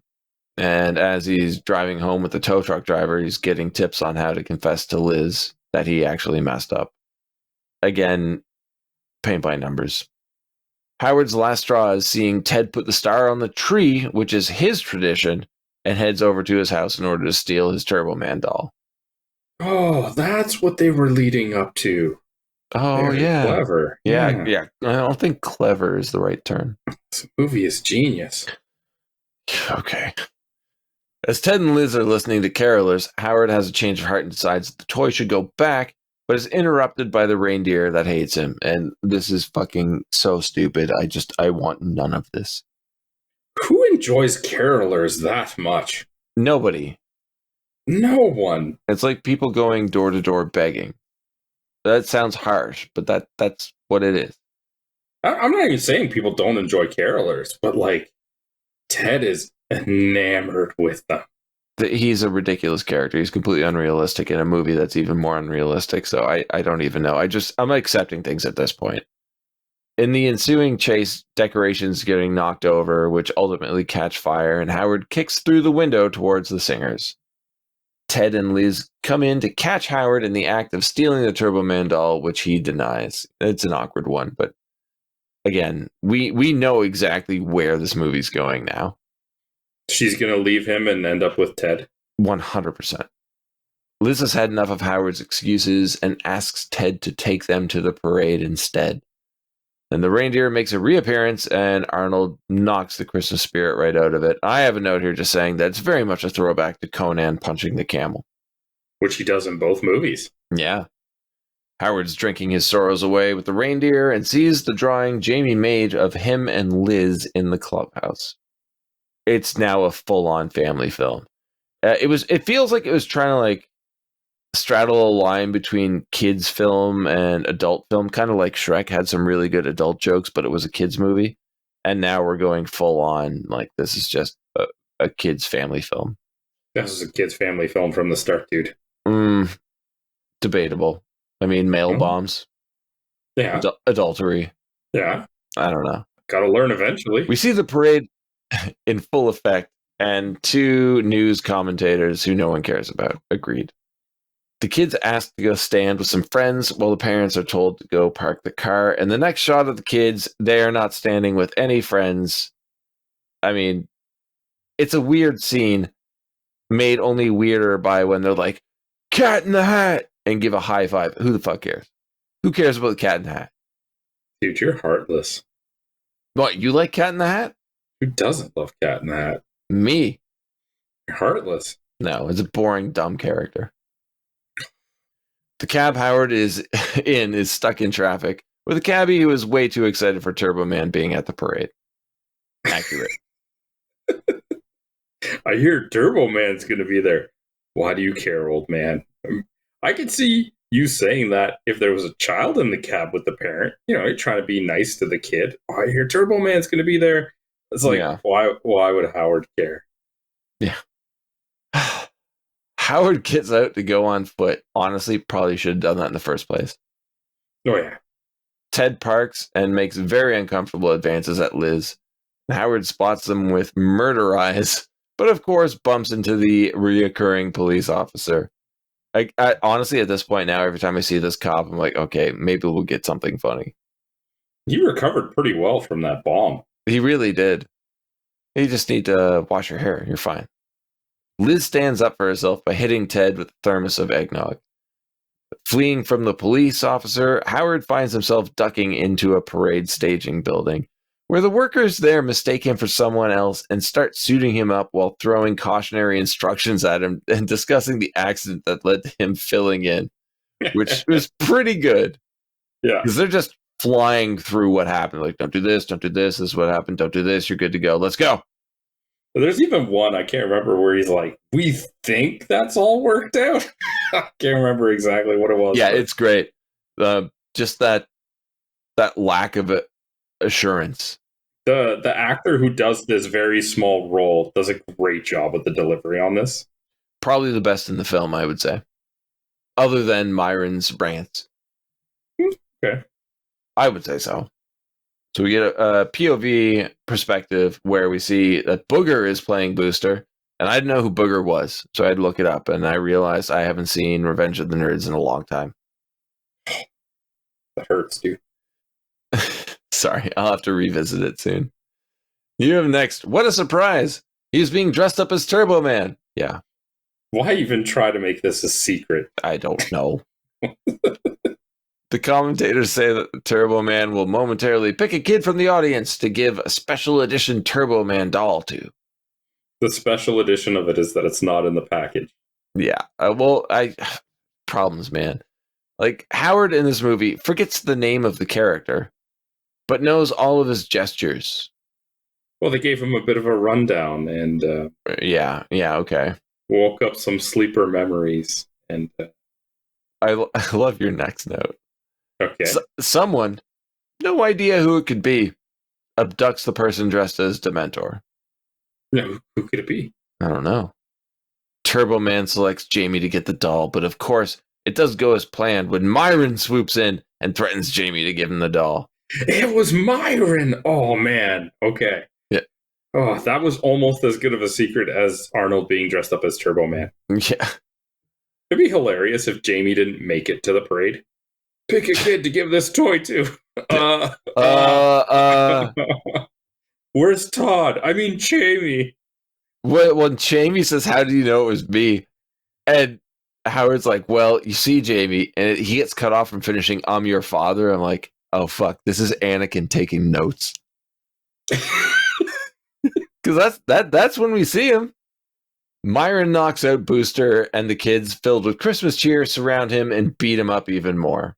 and as he's driving home with the tow truck driver, he's getting tips on how to confess to Liz that he actually messed up. Again, paint by numbers. Howard's last straw is seeing Ted put the star on the tree, which is his tradition, and heads over to his house in order to steal his Turbo Man doll. Oh, that's what they were leading up to. Oh, very clever. Yeah. I don't think clever is the right term. This movie is genius. Okay. As Ted and Liz are listening to carolers, Howard has a change of heart and decides that the toy should go back, but is interrupted by the reindeer that hates him. And this is fucking so stupid. I want none of this. Who enjoys carolers that much? Nobody. No one. It's like people going door to door begging. That sounds harsh, but that's what it is. I'm not even saying people don't enjoy carolers, but like Ted is enamored with them. He's a ridiculous character. He's completely unrealistic in a movie that's even more unrealistic. So I don't even know. I'm accepting things at this point. In the ensuing chase, decorations getting knocked over, which ultimately catch fire, and Howard kicks through the window towards the singers. Ted and Liz come in to catch Howard in the act of stealing the Turbo Man doll, which he denies. It's an awkward one, but again, we know exactly where this movie's going now. She's going to leave him and end up with Ted. 100%. Liz has had enough of Howard's excuses and asks Ted to take them to the parade instead. And the reindeer makes a reappearance, and Arnold knocks the Christmas spirit right out of it. I have a note here just saying that it's very much a throwback to Conan punching the camel. Which he does in both movies. Yeah. Howard's drinking his sorrows away with the reindeer and sees the drawing Jamie made of him and Liz in the clubhouse. It's now a full-on family film. It feels like it was trying to like straddle a line between kids film and adult film, kind of like Shrek had some really good adult jokes, but it was a kids movie. And now we're going full on like this is just a kids family film. This is a kids family film from the start, dude. Debatable. I mean, mail bombs. Yeah. Adultery. Yeah. I don't know. Gotta learn eventually. We see the parade in full effect, and two news commentators who no one cares about. Agreed. The kids ask to go stand with some friends while the parents are told to go park the car. And the next shot of the kids, they are not standing with any friends. I mean, it's a weird scene made only weirder by when they're like, Cat in the Hat, and give a high five. Who the fuck cares? Who cares about the Cat in the Hat? Dude, you're heartless. What, you like Cat in the Hat? Who doesn't love Cat in the Hat? Me. You're heartless. No, it's a boring, dumb character. The cab Howard is stuck in traffic with a cabbie who is way too excited for Turbo Man being at the parade. Accurate. I hear Turbo Man's going to be there. Why do you care, old man? I could see you saying that if there was a child in the cab with the parent, you're trying to be nice to the kid. Oh, I hear Turbo Man's going to be there. It's like, why would Howard care? Yeah. Howard gets out to go on foot. Honestly, probably should have done that in the first place. Oh, yeah. Ted parks and makes very uncomfortable advances at Liz. Howard spots them with murder eyes, but of course bumps into the reoccurring police officer. I honestly, at this point now, every time I see this cop, I'm like, okay, maybe we'll get something funny. You recovered pretty well from that bomb. He really did. You just need to wash your hair. You're fine. Liz stands up for herself by hitting Ted with a thermos of eggnog. Fleeing from the police officer, Howard finds himself ducking into a parade staging building, where the workers there mistake him for someone else and start suiting him up while throwing cautionary instructions at him and discussing the accident that led to him filling in, which was pretty good. Yeah. Because they're just flying through what happened. Like, don't do this, this is what happened, don't do this, you're good to go, let's go. There's even one, I can't remember, where he's like, we think that's all worked out? I can't remember exactly what it was. Yeah, it's great. Just that lack of assurance. The actor who does this very small role does a great job with the delivery on this. Probably the best in the film, I would say. Other than Myron's rants. Okay. I would say so. So we get a POV perspective where we see that Booger is playing Booster, and I didn't know who Booger was, so I had to look it up, and I realized I haven't seen Revenge of the Nerds in a long time. That hurts, dude. Sorry, I'll have to revisit it soon. You have next. What a surprise! He's being dressed up as Turbo Man. Yeah. Why even try to make this a secret? I don't know. The commentators say that the Turbo Man will momentarily pick a kid from the audience to give a special edition Turbo Man doll to. The special edition of it is that it's not in the package. Yeah. Problems, man. Like, Howard in this movie forgets the name of the character, but knows all of his gestures. Well, they gave him a bit of a rundown and... Yeah, okay. Woke up some sleeper memories. And I love your next note. Okay. Someone, no idea who it could be, abducts the person dressed as Dementor. No, who could it be? I don't know. Turbo Man selects Jamie to get the doll, but of course, it does go as planned when Myron swoops in and threatens Jamie to give him the doll. It was Myron! Oh, man. Okay. Yeah. Oh, that was almost as good of a secret as Arnold being dressed up as Turbo Man. Yeah. It'd be hilarious if Jamie didn't make it to the parade. Pick a kid to give this toy to. Where's Todd? I mean, Jamie. When Jamie says, how do you know it was me? And Howard's like, well, you see, Jamie, and he gets cut off from finishing, I'm your father. I'm like, oh, fuck, this is Anakin taking notes. Because that's when we see him. Myron knocks out Booster, and the kids, filled with Christmas cheer, surround him and beat him up even more.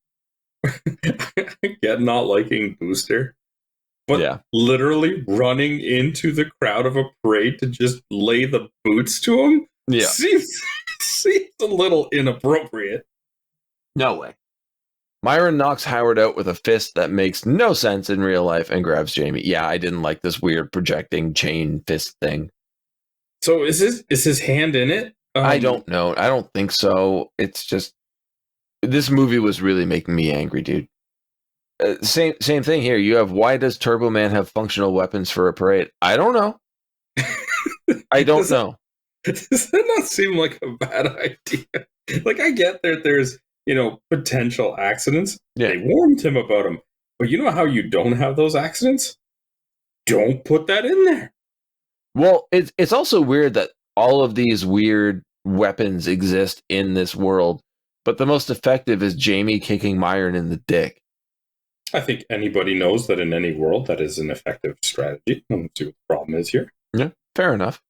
I get not liking Booster, but literally running into the crowd of a parade to just lay the boots to him seems a little inappropriate. No way. Myron knocks Howard out with a fist that makes no sense in real life and grabs Jamie. Yeah, I didn't like this weird projecting chain fist thing. So is his hand in it? I don't know. I don't think so. It's just, this movie was really making me angry, dude. Same thing here. You have, why does Turbo Man have functional weapons for a parade? I don't know. I don't know. Does that not seem like a bad idea? Like, I get that there's, potential accidents. Yeah. They warned him about them. But you know how you don't have those accidents? Don't put that in there. Well, it's also weird that all of these weird weapons exist in this world, but the most effective is Jamie kicking Myron in the dick. I think anybody knows that in any world that is an effective strategy. Let's see what the problem is here. Yeah, fair enough.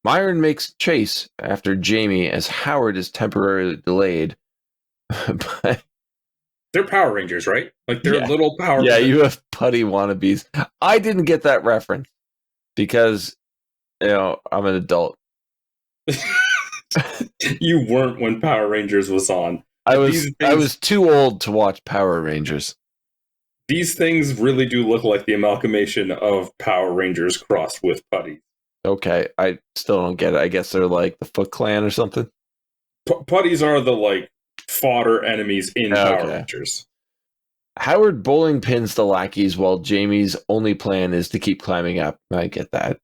Myron makes chase after Jamie as Howard is temporarily delayed. But they're Power Rangers, right? Like they're little Power Rangers. Yeah, you have putty wannabes. I didn't get that reference because, I'm an adult. You weren't when Power Rangers was on. I was too old to watch Power Rangers. These things really do look like the amalgamation of Power Rangers crossed with putty. Okay, I still don't get it. I guess they're like the Foot Clan or something. Putties are the fodder enemies in Power Rangers. Howard bowling pins the lackeys while Jamie's only plan is to keep climbing up. I get that.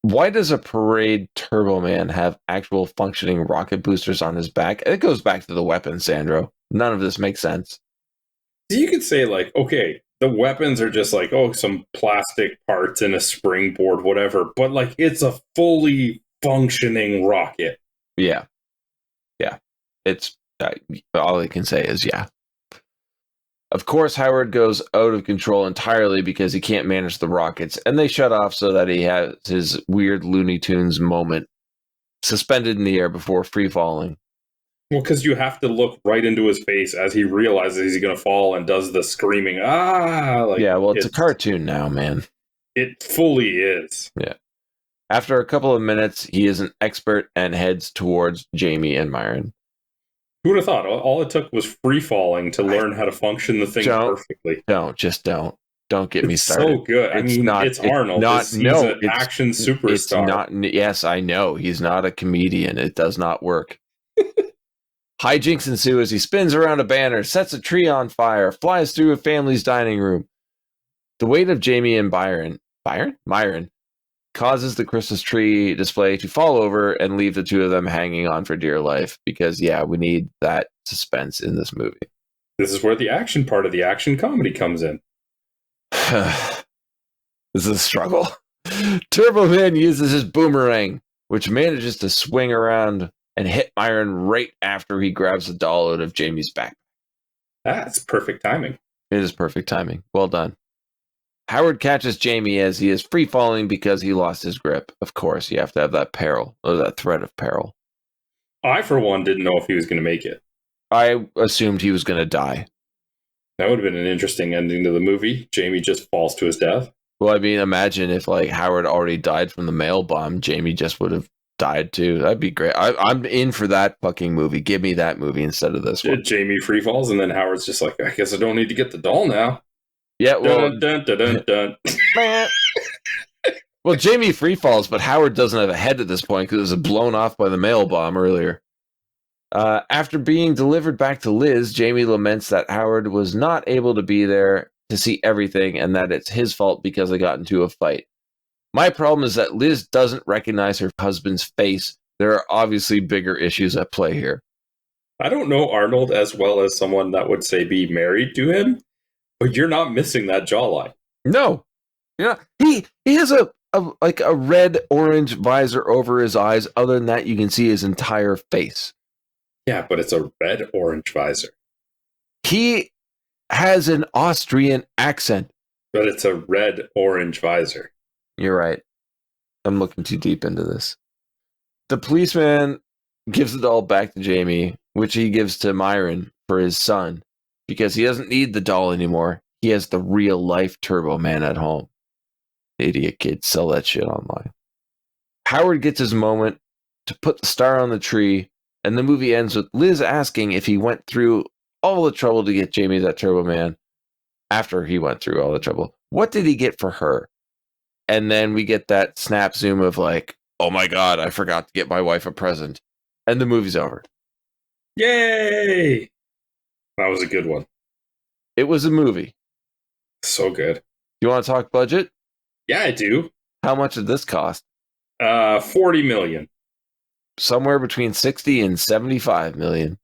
Why does a parade Turbo Man have actual functioning rocket boosters on his back? It goes back to the weapon, Sandro. None of this makes sense. You could say, okay, the weapons are just some plastic parts and a springboard, whatever, but it's a fully functioning rocket. Yeah. Yeah. It's all I can say is yeah. Of course, Howard goes out of control entirely because he can't manage the rockets, and they shut off so that he has his weird Looney Tunes moment suspended in the air before free falling. Well, because you have to look right into his face as he realizes he's going to fall and does the screaming, it's a cartoon now, man. It fully is. Yeah. After a couple of minutes, he is an expert and heads towards Jamie and Myron. Who would have thought? All it took was free falling to learn how to function the thing perfectly. Don't get me started. So good. It's Arnold. He's an action superstar. Yes, I know. He's not a comedian. It does not work. Hijinks ensue as he spins around a banner, sets a tree on fire, flies through a family's dining room. The weight of Jamie and Myron causes the Christmas tree display to fall over and leave the two of them hanging on for dear life because, we need that suspense in this movie. This is where the action part of the action comedy comes in. This is a struggle. Turbo Man uses his boomerang, which manages to swing around and hit Myron right after he grabs the doll out of Jamie's back. That's perfect timing. It is perfect timing. Well done. Howard catches Jamie as he is free falling because he lost his grip. Of course, you have to have that peril, or that threat of peril. I, for one, didn't know if he was going to make it. I assumed he was going to die. That would have been an interesting ending to the movie. Jamie just falls to his death. Well, imagine if Howard already died from the mail bomb, Jamie just would have died too. That'd be great. I'm in for that fucking movie. Give me that movie instead of this one. Jamie free falls, and then Howard's just I guess I don't need to get the doll now. Yeah, well, dun, dun, dun, dun, dun. Well, Jamie free falls, but Howard doesn't have a head at this point because it was blown off by the mail bomb earlier. After being delivered back to Liz, Jamie laments that Howard was not able to be there to see everything and that it's his fault because they got into a fight. My problem is that Liz doesn't recognize her husband's face. There are obviously bigger issues at play here. I don't know Arnold as well as someone that would say be married to him, but you're not missing that jawline. No. Yeah. He has a red-orange visor over his eyes. Other than that, you can see his entire face. Yeah, but it's a red-orange visor. He has an Austrian accent. But it's a red-orange visor. You're right. I'm looking too deep into this. The policeman gives the doll back to Jamie, which he gives to Myron for his son, because he doesn't need the doll anymore. He has the real-life Turbo Man at home. Idiot kids, sell that shit online. Howard gets his moment to put the star on the tree, and the movie ends with Liz asking if he went through all the trouble to get Jamie that Turbo Man. After he went through all the trouble, what did he get for her? And then we get that snap zoom of oh my god, I forgot to get my wife a present. And the movie's over. Yay! That was a good one. It was a movie. So good. You want to talk budget? Yeah, I do. How much did this cost? $40 million. Somewhere between 60 and 75 million.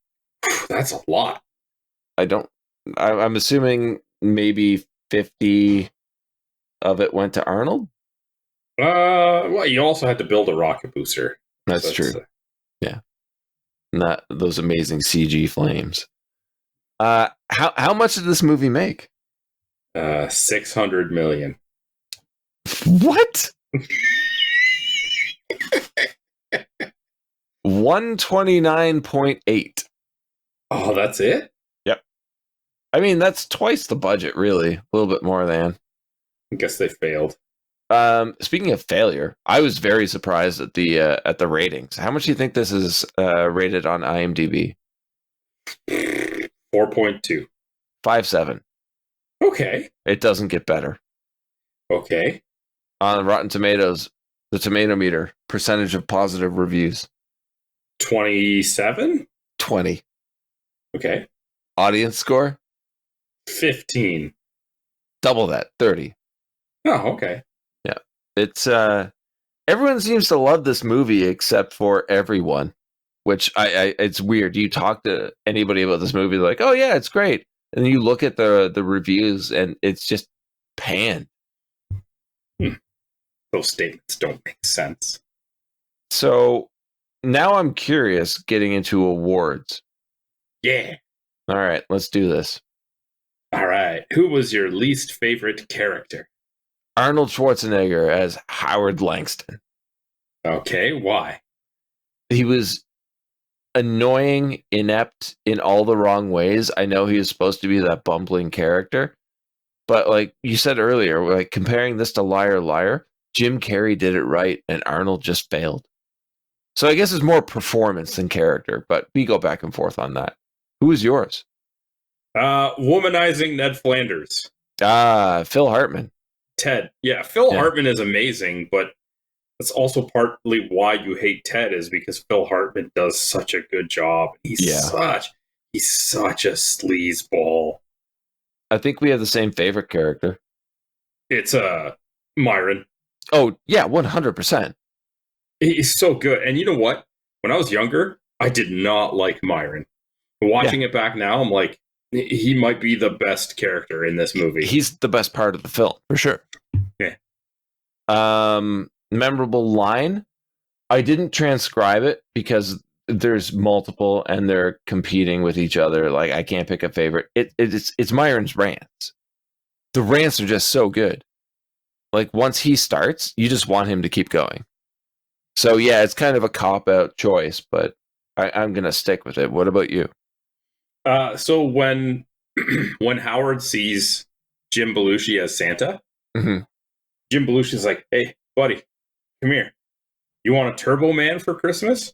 That's a lot. I'm assuming maybe 50 of it went to Arnold? Well, you also had to build a rocket booster. That's So true. Yeah. Not those amazing CG flames. How much did this movie make? 600 million. What? 129.8. Oh, that's it? Yep. I mean, that's twice the budget, really. A little bit more than. I guess they failed. Speaking of failure, I was very surprised at the ratings. How much do you think this is rated on IMDb? 4.2. 5.7. Okay. It doesn't get better. Okay. On Rotten Tomatoes, the tomato meter, percentage of positive reviews. 27? 20. Okay. Audience score? 15. Double that, 30. Oh, okay. Yeah. It's everyone seems to love this movie except for everyone, which I it's weird. You talk to anybody about this movie, they're like, "Oh yeah, it's great." And then you look at the reviews and it's just panned. Those statements don't make sense. So now I'm curious getting into awards. Yeah. All right, let's do this. All right. Who was your least favorite character? Arnold Schwarzenegger as Howard Langston. Okay, why? He was annoying, inept in all the wrong ways. I know he was supposed to be that bumbling character, but like you said earlier, like comparing this to Liar Liar, Jim Carrey did it right and Arnold just failed. So I guess it's more performance than character, but we go back and forth on that. Who was yours? Womanizing Ned Flanders. Phil Hartman. Ted. Yeah, Phil Yeah. Hartman is amazing, but that's also partly why you hate Ted is because Phil Hartman does such a good job. He's such a sleazeball. I think we have the same favorite character. It's Myron. Oh, yeah, 100%. He's so good. And you know what? When I was younger, I did not like Myron. Watching it back now, I'm like, he might be the best character in this movie. He's the best part of the film, for sure. Yeah. Memorable line. I didn't transcribe it because there's multiple and they're competing with each other. Like I can't pick a favorite. It's Myron's rants. The rants are just so good. Like once he starts, you just want him to keep going. So yeah, it's kind of a cop-out choice, but I'm gonna stick with it. What about you? So when Howard sees Jim Belushi as Santa, Mhm. Jim Belushi's like, "Hey, buddy, come here. You want a Turbo Man for Christmas?"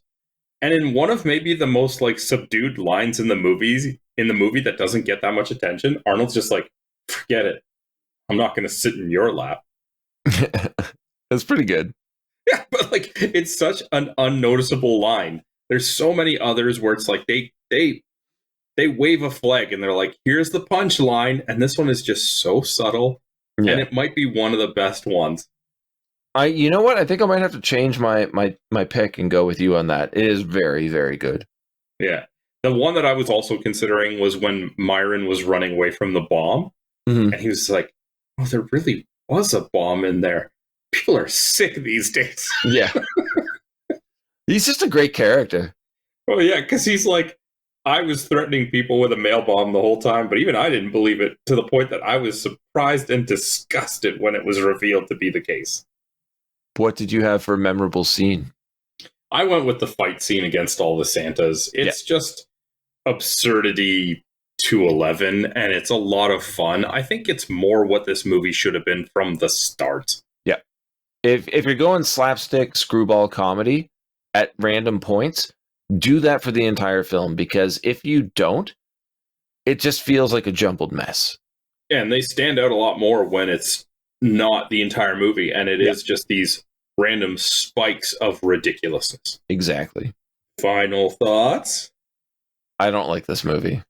And in one of maybe the most like subdued lines in the movie that doesn't get that much attention, Arnold's just like, "Forget it. I'm not going to sit in your lap." That's pretty good. Yeah, but like it's such an unnoticeable line. There's so many others where it's like they wave a flag and they're like, "Here's the punchline," and this one is just so subtle, Yeah. and it might be one of the best ones. You know what? I think I might have to change my pick and go with you on that. It is very, very good. Yeah, the one that I was also considering was when Myron was running away from the bomb, Mhm. and he was like, "Oh, there really was a bomb in there. People are sick these days." Yeah. He's just a great character. Oh yeah, because he's like, I was threatening people with a mail bomb the whole time, but even I didn't believe it to the point that I was surprised and disgusted when it was revealed to be the case. What did you have for a memorable scene? I went with the fight scene against all the Santas. It's just absurdity to 11, and it's a lot of fun. I think it's more what this movie should have been from the start. Yeah. If you're going slapstick screwball comedy at random points, do that for the entire film, because if you don't, it just feels like a jumbled mess. Yeah, and they stand out a lot more when it's not the entire movie, and it is just these random spikes of ridiculousness. Exactly. Final thoughts? I don't like this movie.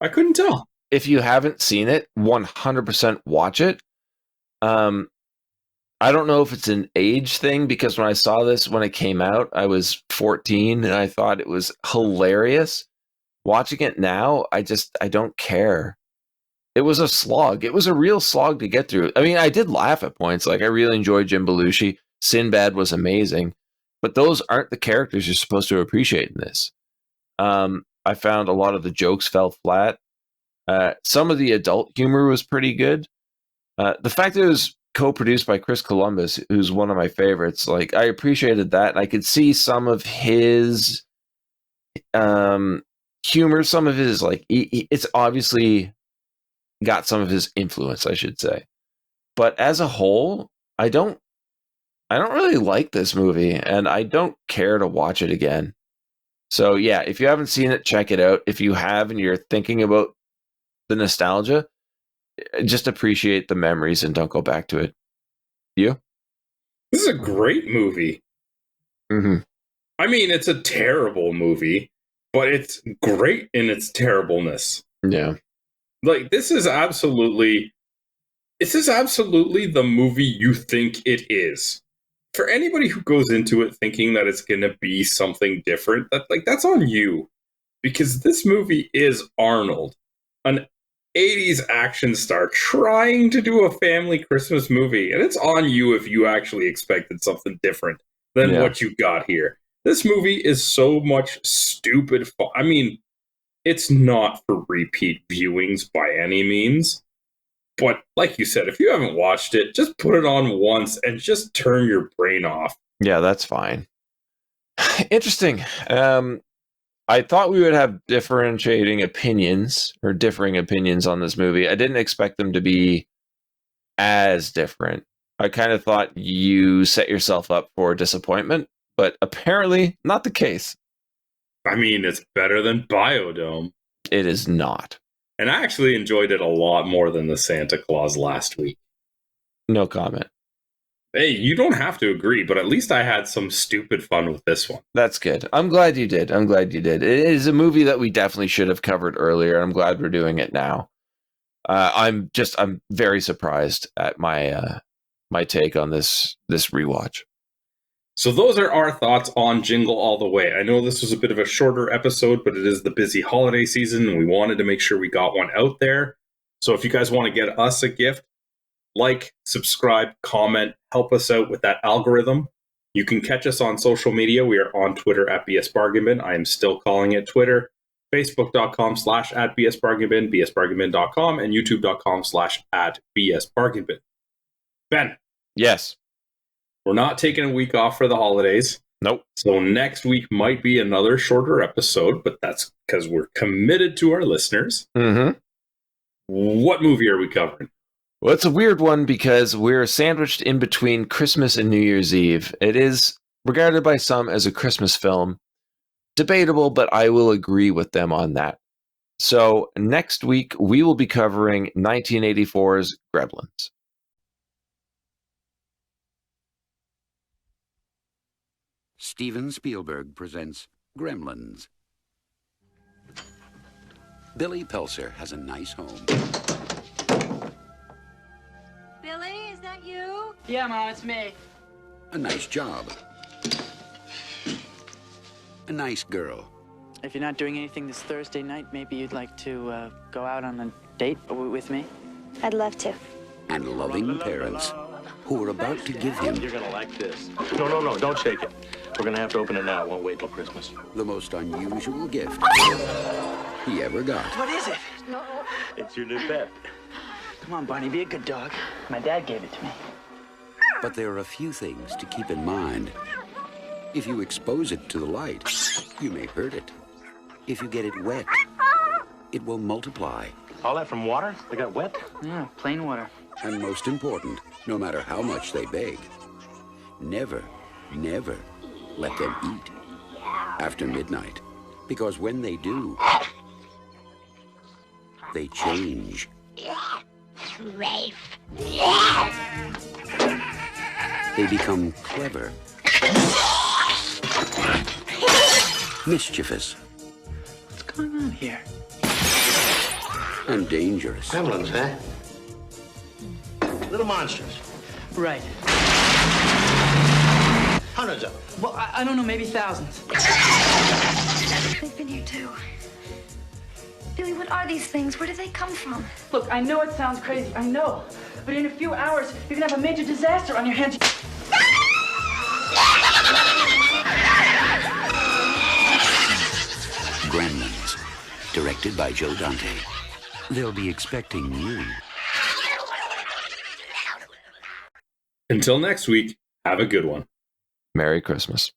I couldn't tell. If you haven't seen it, 100% watch it. I don't know if it's an age thing, because when I saw this when it came out, I was 14 and I thought it was hilarious. Watching it now, I don't care. it was a slog. It was a real slog to get through. I mean, I did laugh at points. Like, I really enjoyed Jim Belushi. Sinbad was amazing. But those aren't the characters you're supposed to appreciate in this. I found a lot of the jokes fell flat. Some of the adult humor was pretty good. The fact that it was co-produced by Chris Columbus, who's one of my favorites, like, I appreciated that. I could see some of his humor, some of his, like, it's obviously got some of his influence, I should say. But as a whole, I don't really like this movie, and I don't care to watch it again. So yeah, if you haven't seen it, check it out. If you have and you're thinking about the nostalgia, just appreciate the memories and don't go back to it. You? This is a great movie. Mm-hmm. I mean, it's a terrible movie, but it's great in its terribleness. Yeah. Like, this is absolutely the movie you think it is. For anybody who goes into it thinking that it's going to be something different, that's on you. Because this movie is Arnold, an 80s action star trying to do a family Christmas movie. And it's on you if you actually expected something different than what you got here. This movie is so much stupid fun. I mean, it's not for repeat viewings by any means. But like you said, if you haven't watched it, just put it on once and just turn your brain off. Yeah, that's fine. Interesting. I thought we would have differing opinions on this movie. I didn't expect them to be as different. I kind of thought you set yourself up for disappointment, but apparently not the case. I mean, it's better than Biodome. It is not. And I actually enjoyed it a lot more than the Santa Claus last week. No comment. Hey, you don't have to agree, but at least I had some stupid fun with this one. That's good. I'm glad you did. It is a movie that we definitely should have covered earlier. I'm glad we're doing it now. I'm very surprised at my take on this rewatch. So those are our thoughts on Jingle All the Way. I know this was a bit of a shorter episode, but it is the busy holiday season, and we wanted to make sure we got one out there. So if you guys want to get us a gift, like, subscribe, comment, help us out with that algorithm. You can catch us on social media. We are on Twitter at BS Bargain Bin. I am still calling it Twitter. Facebook.com/@BSBargainBin, BSBargainBin.com, and YouTube.com/@BSBargainBin. Ben. Yes. We're not taking a week off for the holidays. Nope. So next week might be another shorter episode, but that's because we're committed to our listeners. Mm-hmm. What movie are we covering? Well, it's a weird one because we're sandwiched in between Christmas and New Year's Eve. It is regarded by some as a Christmas film. Debatable, but I will agree with them on that. So next week, we will be covering 1984's Gremlins. Steven Spielberg presents Gremlins. Billy Pelser has a nice home. Billy, is that you? Yeah, Mom, it's me. A nice job. A nice girl. If you're not doing anything this Thursday night, maybe you'd like to go out on a date with me? I'd love to. And loving parents who are about to give him You're gonna like this. No, don't shake it. We're gonna have to open it now. It won't wait till Christmas. the most unusual gift he ever got. What is it? It's your new pet. Come on, Barney, be a good dog. My dad gave it to me. But there are a few things to keep in mind. If you expose it to the light, you may hurt it. If you get it wet, it will multiply. All that from water? They got wet? Yeah, plain water. And most important, no matter how much they beg, never let them eat after midnight. Because when they do, they change. They become clever, mischievous, What's going on here? and dangerous. Gremlins, huh? Little monsters. Right. Hundreds of them. Well, I don't know, maybe thousands. They've been here too. Billy, what are these things? Where do they come from? Look, I know it sounds crazy, I know. But in a few hours, you're gonna have a major disaster on your hands. Gremlins, directed by Joe Dante. They'll be expecting you. Until next week, have a good one. Merry Christmas.